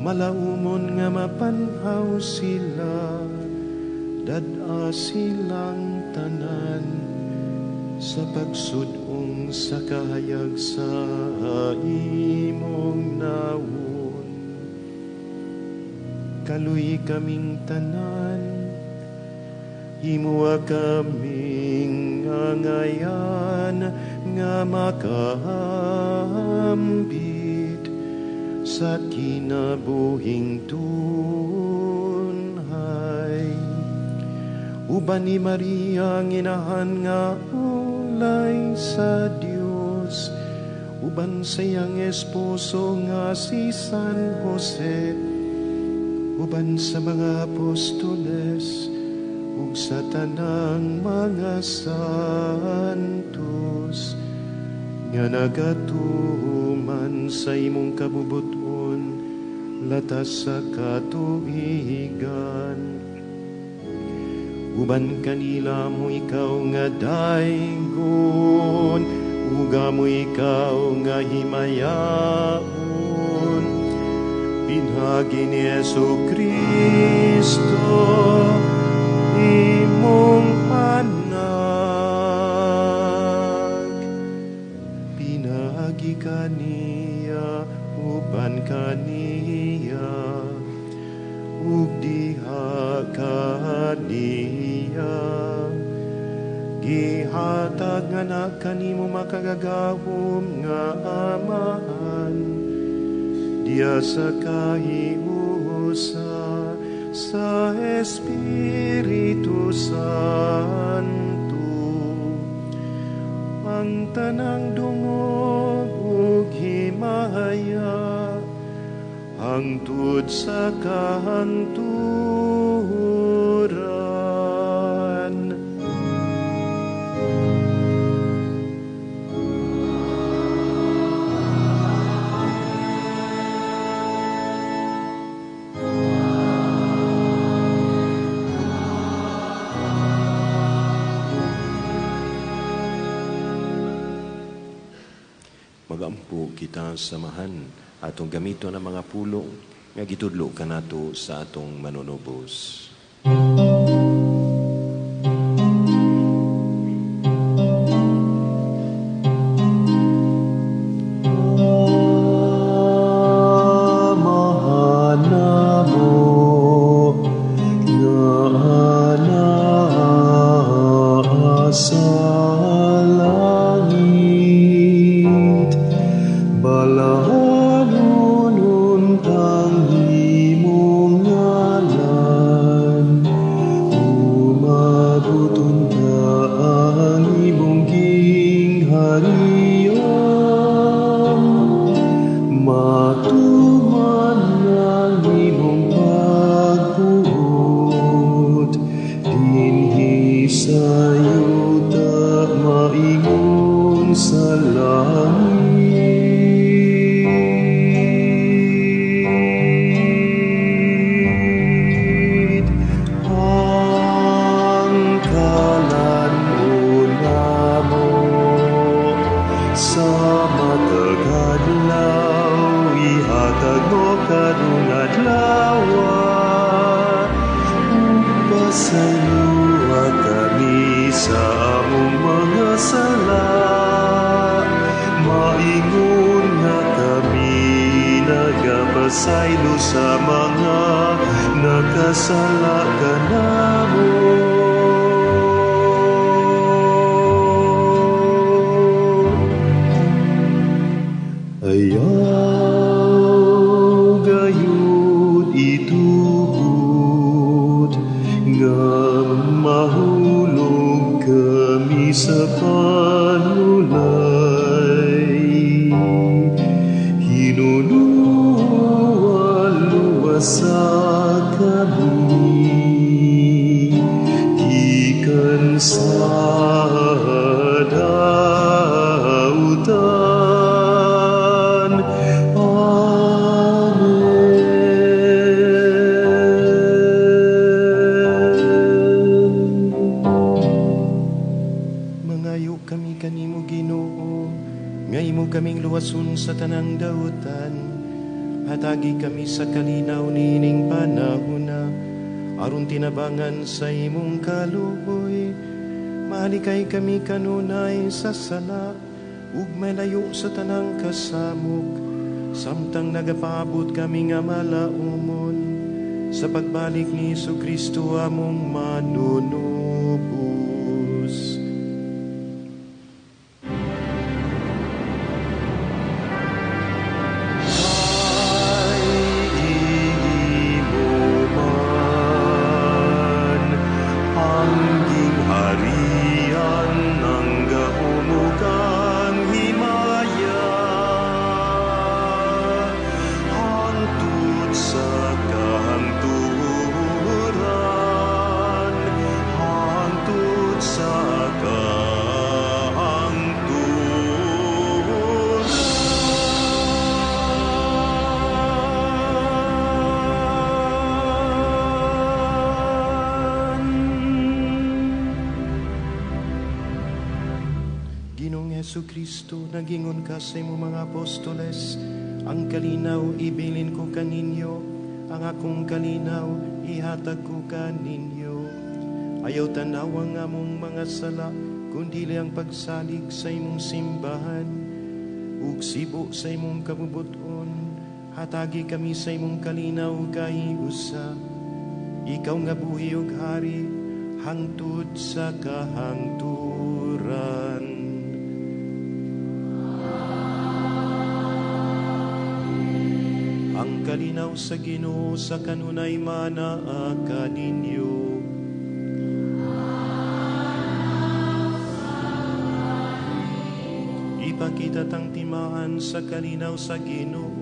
Malaumon nga mapanhaw sila, dad-a silang tanan sa pagsudong sa kahayag sa imong nawon. Kaluy kaming tanan, himua kaming angayan nga makahambit sa kinabuhing tunhay. Uban ni Maria ang inahan nga ulay sa Dios, uban sa iyang esposo nga si San Jose, uban sa mga apostoles, ug sa tanang mga santos nga nagatuman sa imong kabubuton latas sa katuigan. Uban kanila mo ikaw nga daygon, uga mo ikaw nga himayaon. Pinagi ni Jesucristo imong anak, pinagi kaniya uban kaniya, ug diha kaniya gihatag nga na kanimo makagagahom nga amahan diya sa kahiusa sa Espiritu Santo. Ang tanang dungog ug himaya hangtod sa kahanturan. Magampo kita samahan atong gamito ng mga pulong nga gitudlo kanato sa atong manunubos. Maingon nga kami nagapa pasaylo sa mga nakasala kanamo. Ayaw gayud itugot nga mahulog kami sa panulay. Hinuluwa-luwasa kami gikan sa dautan. Kaming luwason sa tanang dautan, hatagi kami sa kalinaw nining panahona, aron tinabangan sa imong kaluoy. Mahalikay kami kanunay sa sala, ug malayo sa tanang kasamok, samtang nagapaabot kami nga malaumon, sa pagbalik ni Jesu-Kristo among manunubos. Jesu-Kristo, nagingon ka sa imong mga apostoles, ang kalinaw ibilin ko kaninyo, ang akong kalinaw ihatag ko kaninyo. Ayaw tanawang among mga sala, kundi ang pagsalig sa imong simbahan, ug sibo sa imong kabubuton, hatagi kami sa imong kalinaw kay usa. Ikaw nga buhi ug hari, hangtod sa kahangturan. Ang kalinaw sa Ginoo sa kanunay manaa kaninyo. Ipakita tang timaan sa kalinaw sa Ginoo.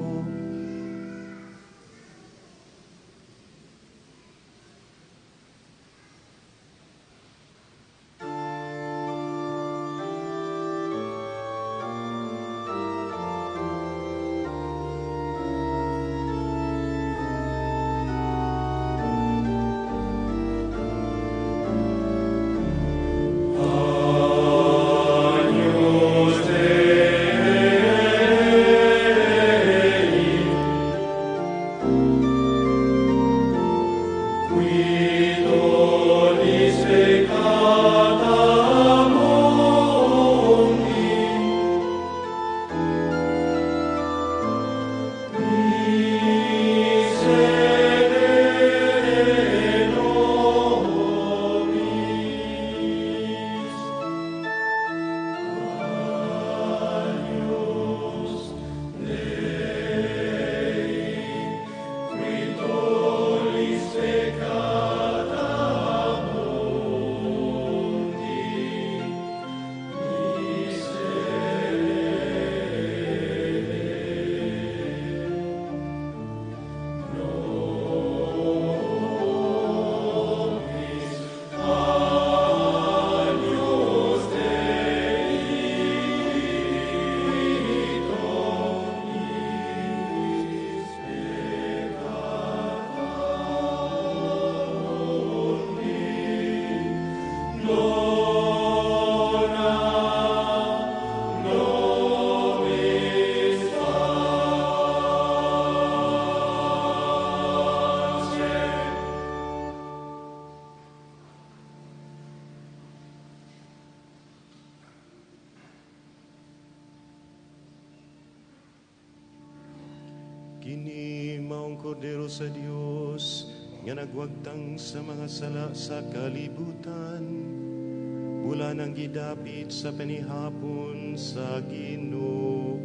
Kini maong kordero sa Dios nga nagwagtang sa mga sala sa kalibutan. Bulan ang gidapit sa panihapon sa Ginoo.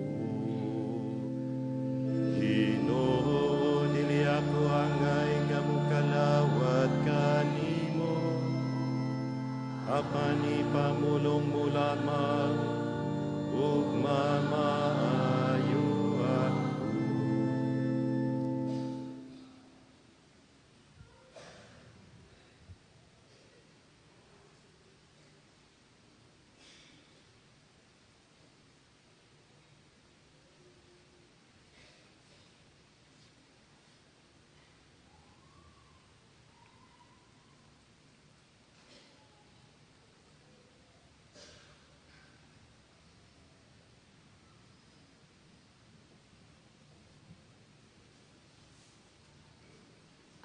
Ginoo, dili ako angay nga mukalawat kanimo. Apan ipamulong mo lamang ug mamaayo ako.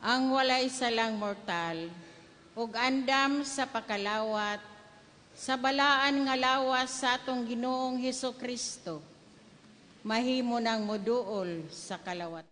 Ang walay salang mortal, ug andam sa pakalawat, sa balaan nga lawas sa atong Ginoong Hesus Kristo, mahimo nang moduol sa kalawat.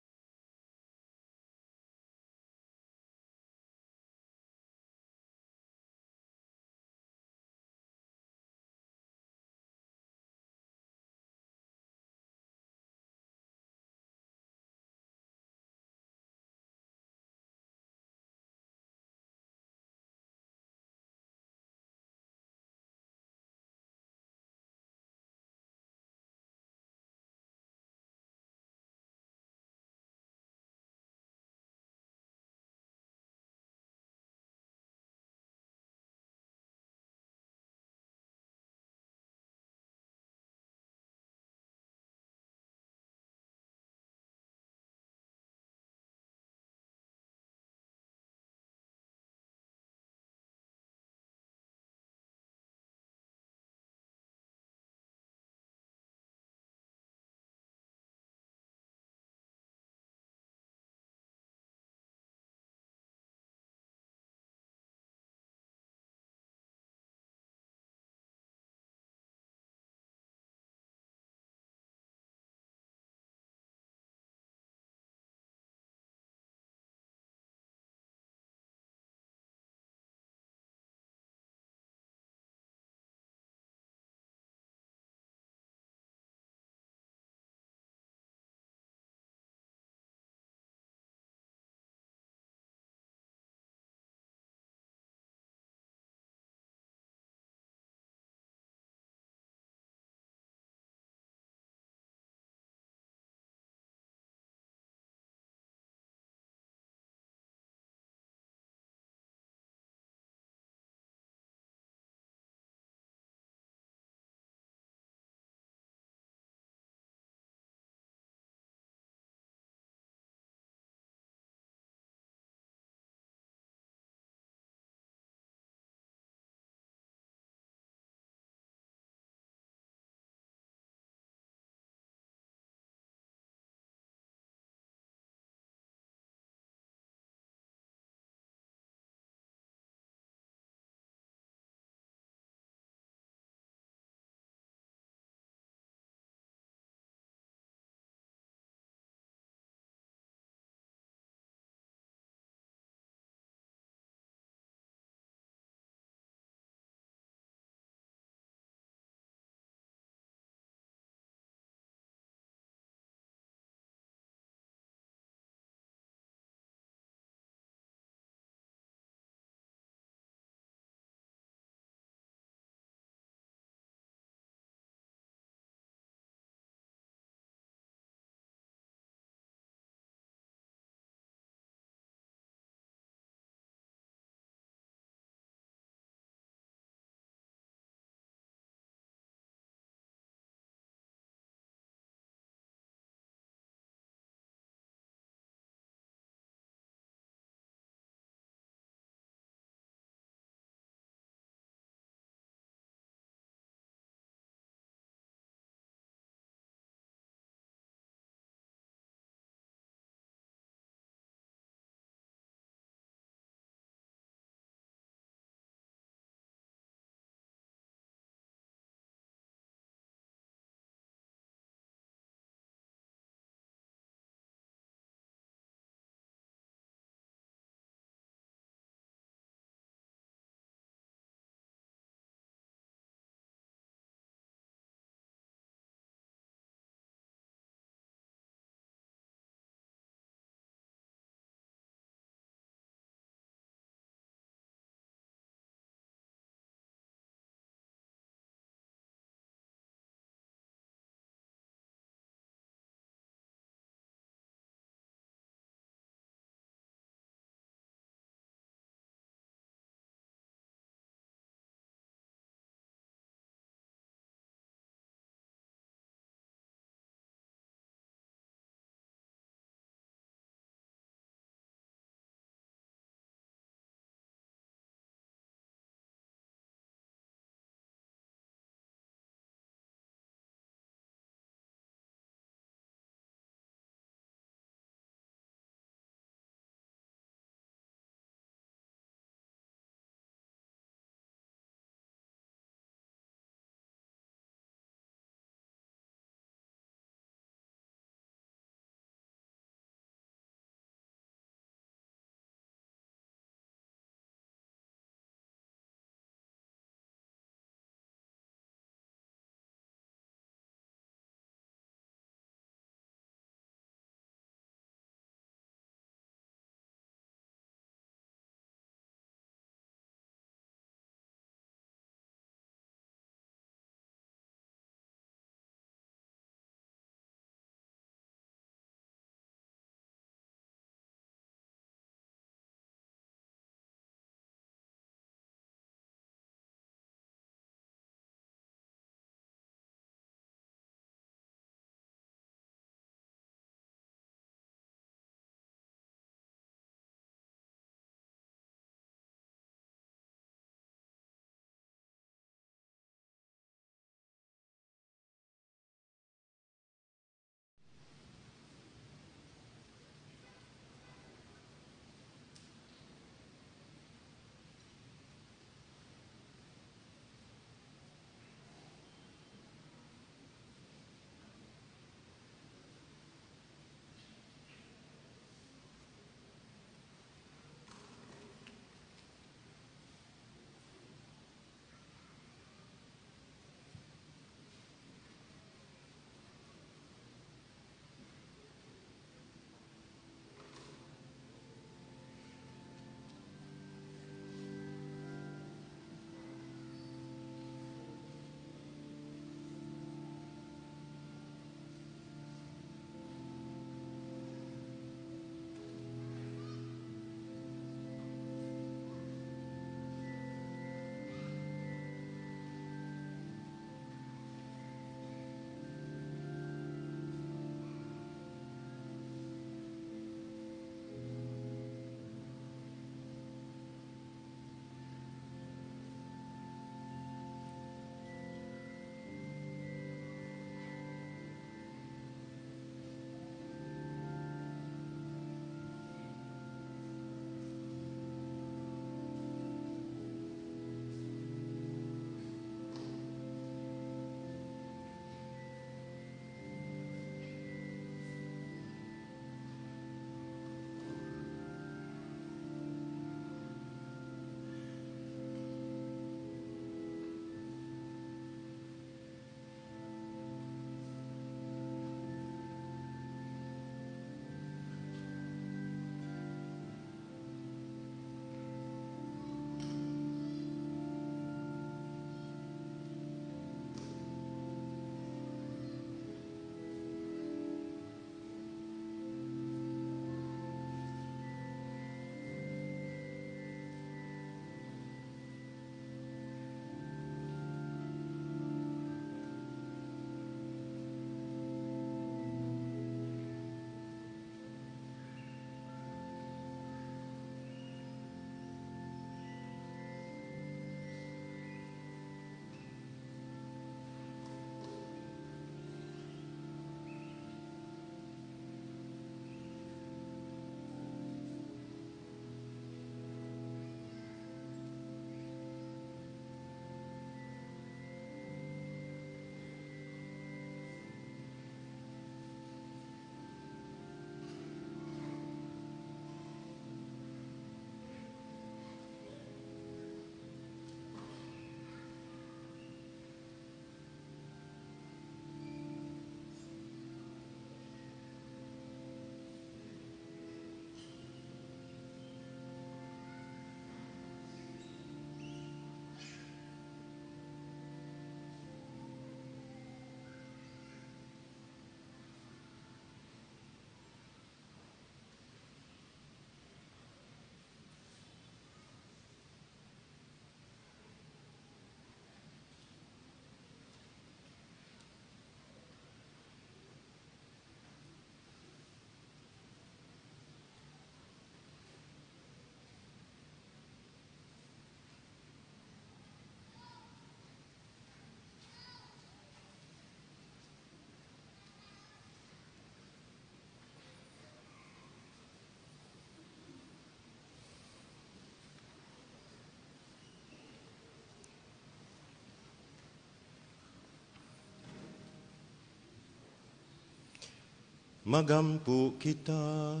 Magampo kita.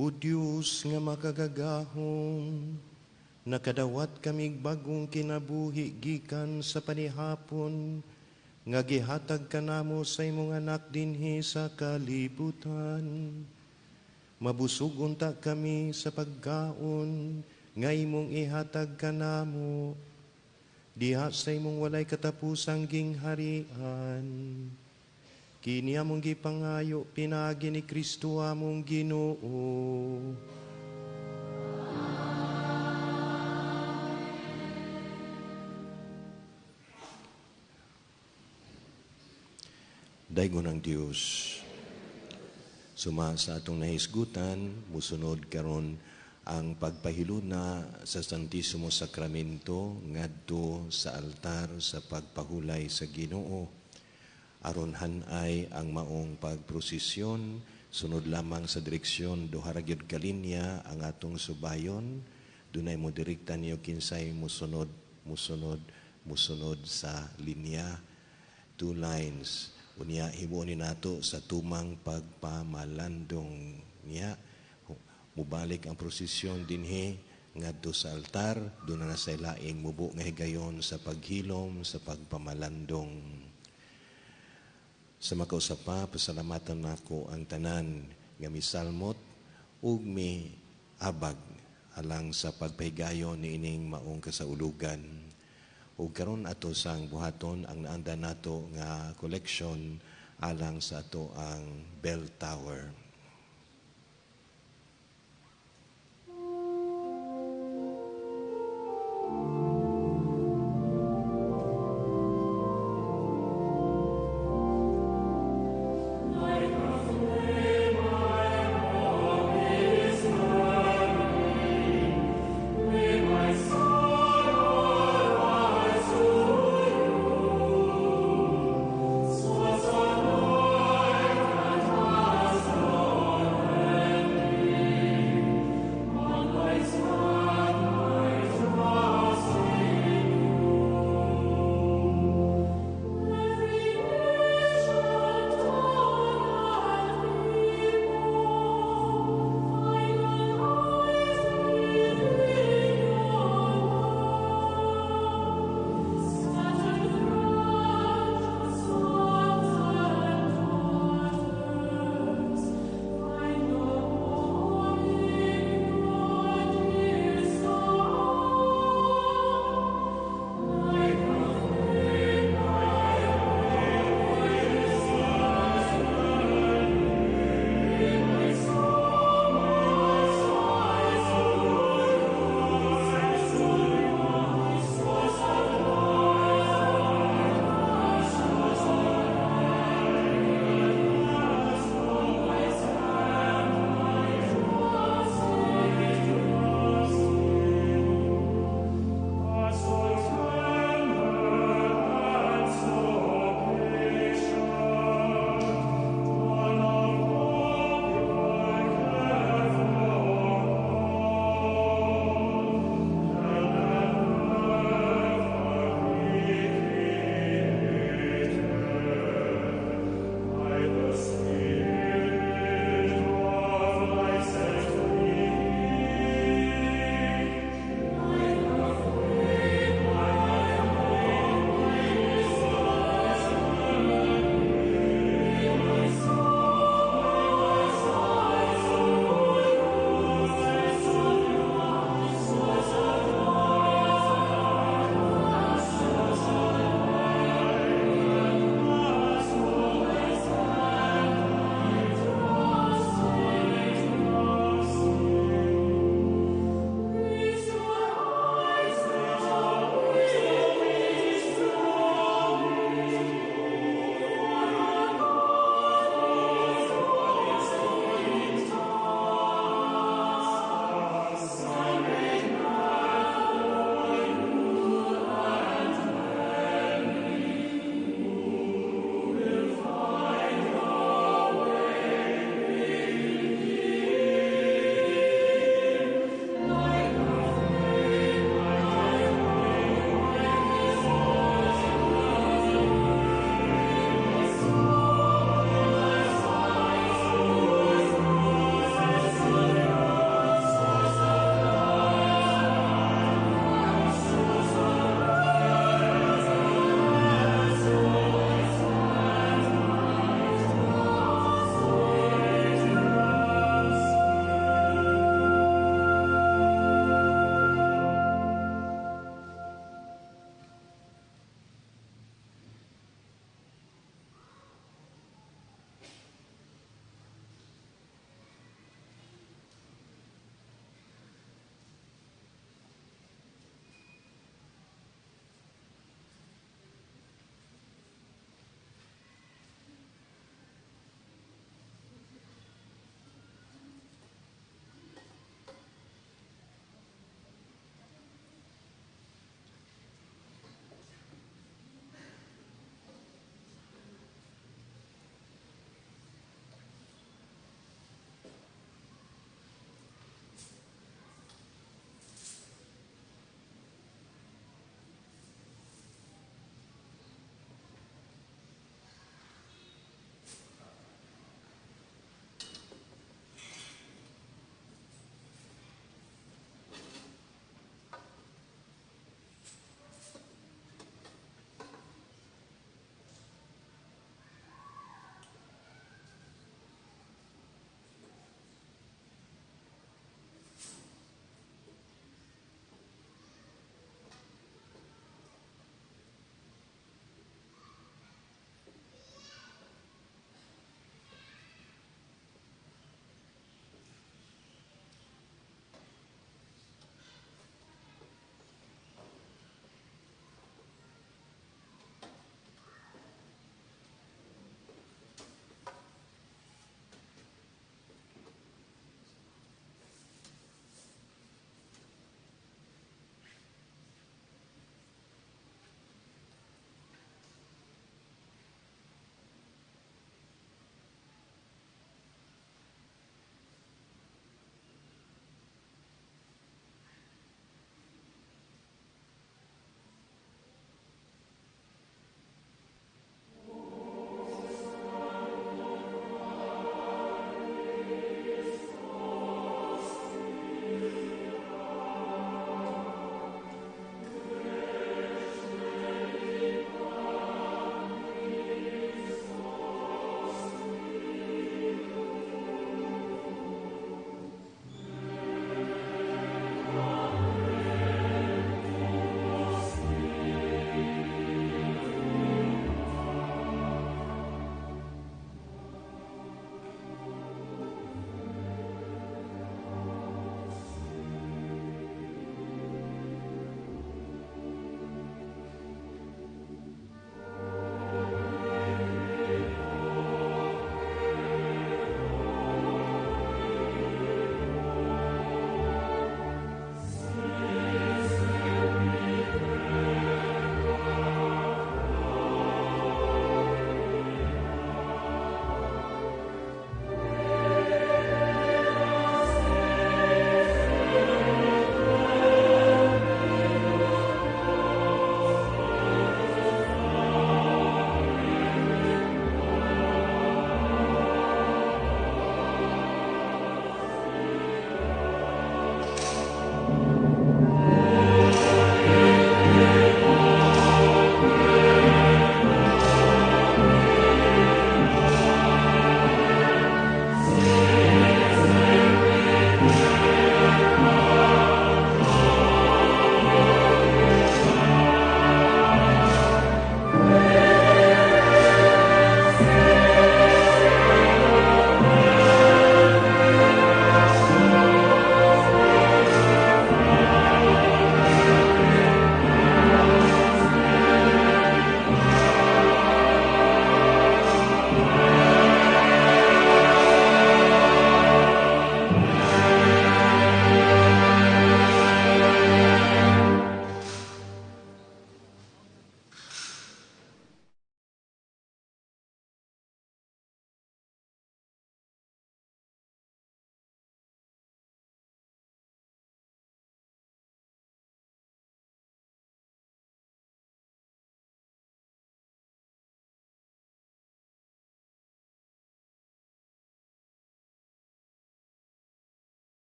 O Diyos nga makagagahom, nakadawat kamig bagong kinabuhi gikan sa panihapon, nga gihatag kanamo sa imong anak dinhi sa kalibutan. Mabusog unta kami sa pagkaon, nga imong ihatag kanamo, diha sa imong walay katapusang gingharian. Kini among gipangayo pinagi ni Kristo among Ginoo. Daygon ang Dios. Suma sa atong nahisgutan, musunod karon ang pagpahiluna sa Santisimo Sakramento ngadto sa altar sa pagpahulay sa Ginoo. Aron hanay ang maong pagprosesyon, sunod lamang sa direksyon duha ra gyud ka linya ang atong subayon. Dunay mo direkta niyo kinsay musunod sa linya. 2 lines. Unya himuon ni nato sa tumang pagpamalandong niya. Mubalik ang prosesyon dinhi ngadto sa altar, doon na sa laing mubo nga higayon sa paghilom sa pagpamalandong. Sa makausapa, pasalamatan nako ang tanan nga misalmot ug mi abag alang sa pagpahigayon ni ining maong kasaulugan. Ug karon ato sang buhaton ang naanda nato nga collection alang sa ato ang bell tower.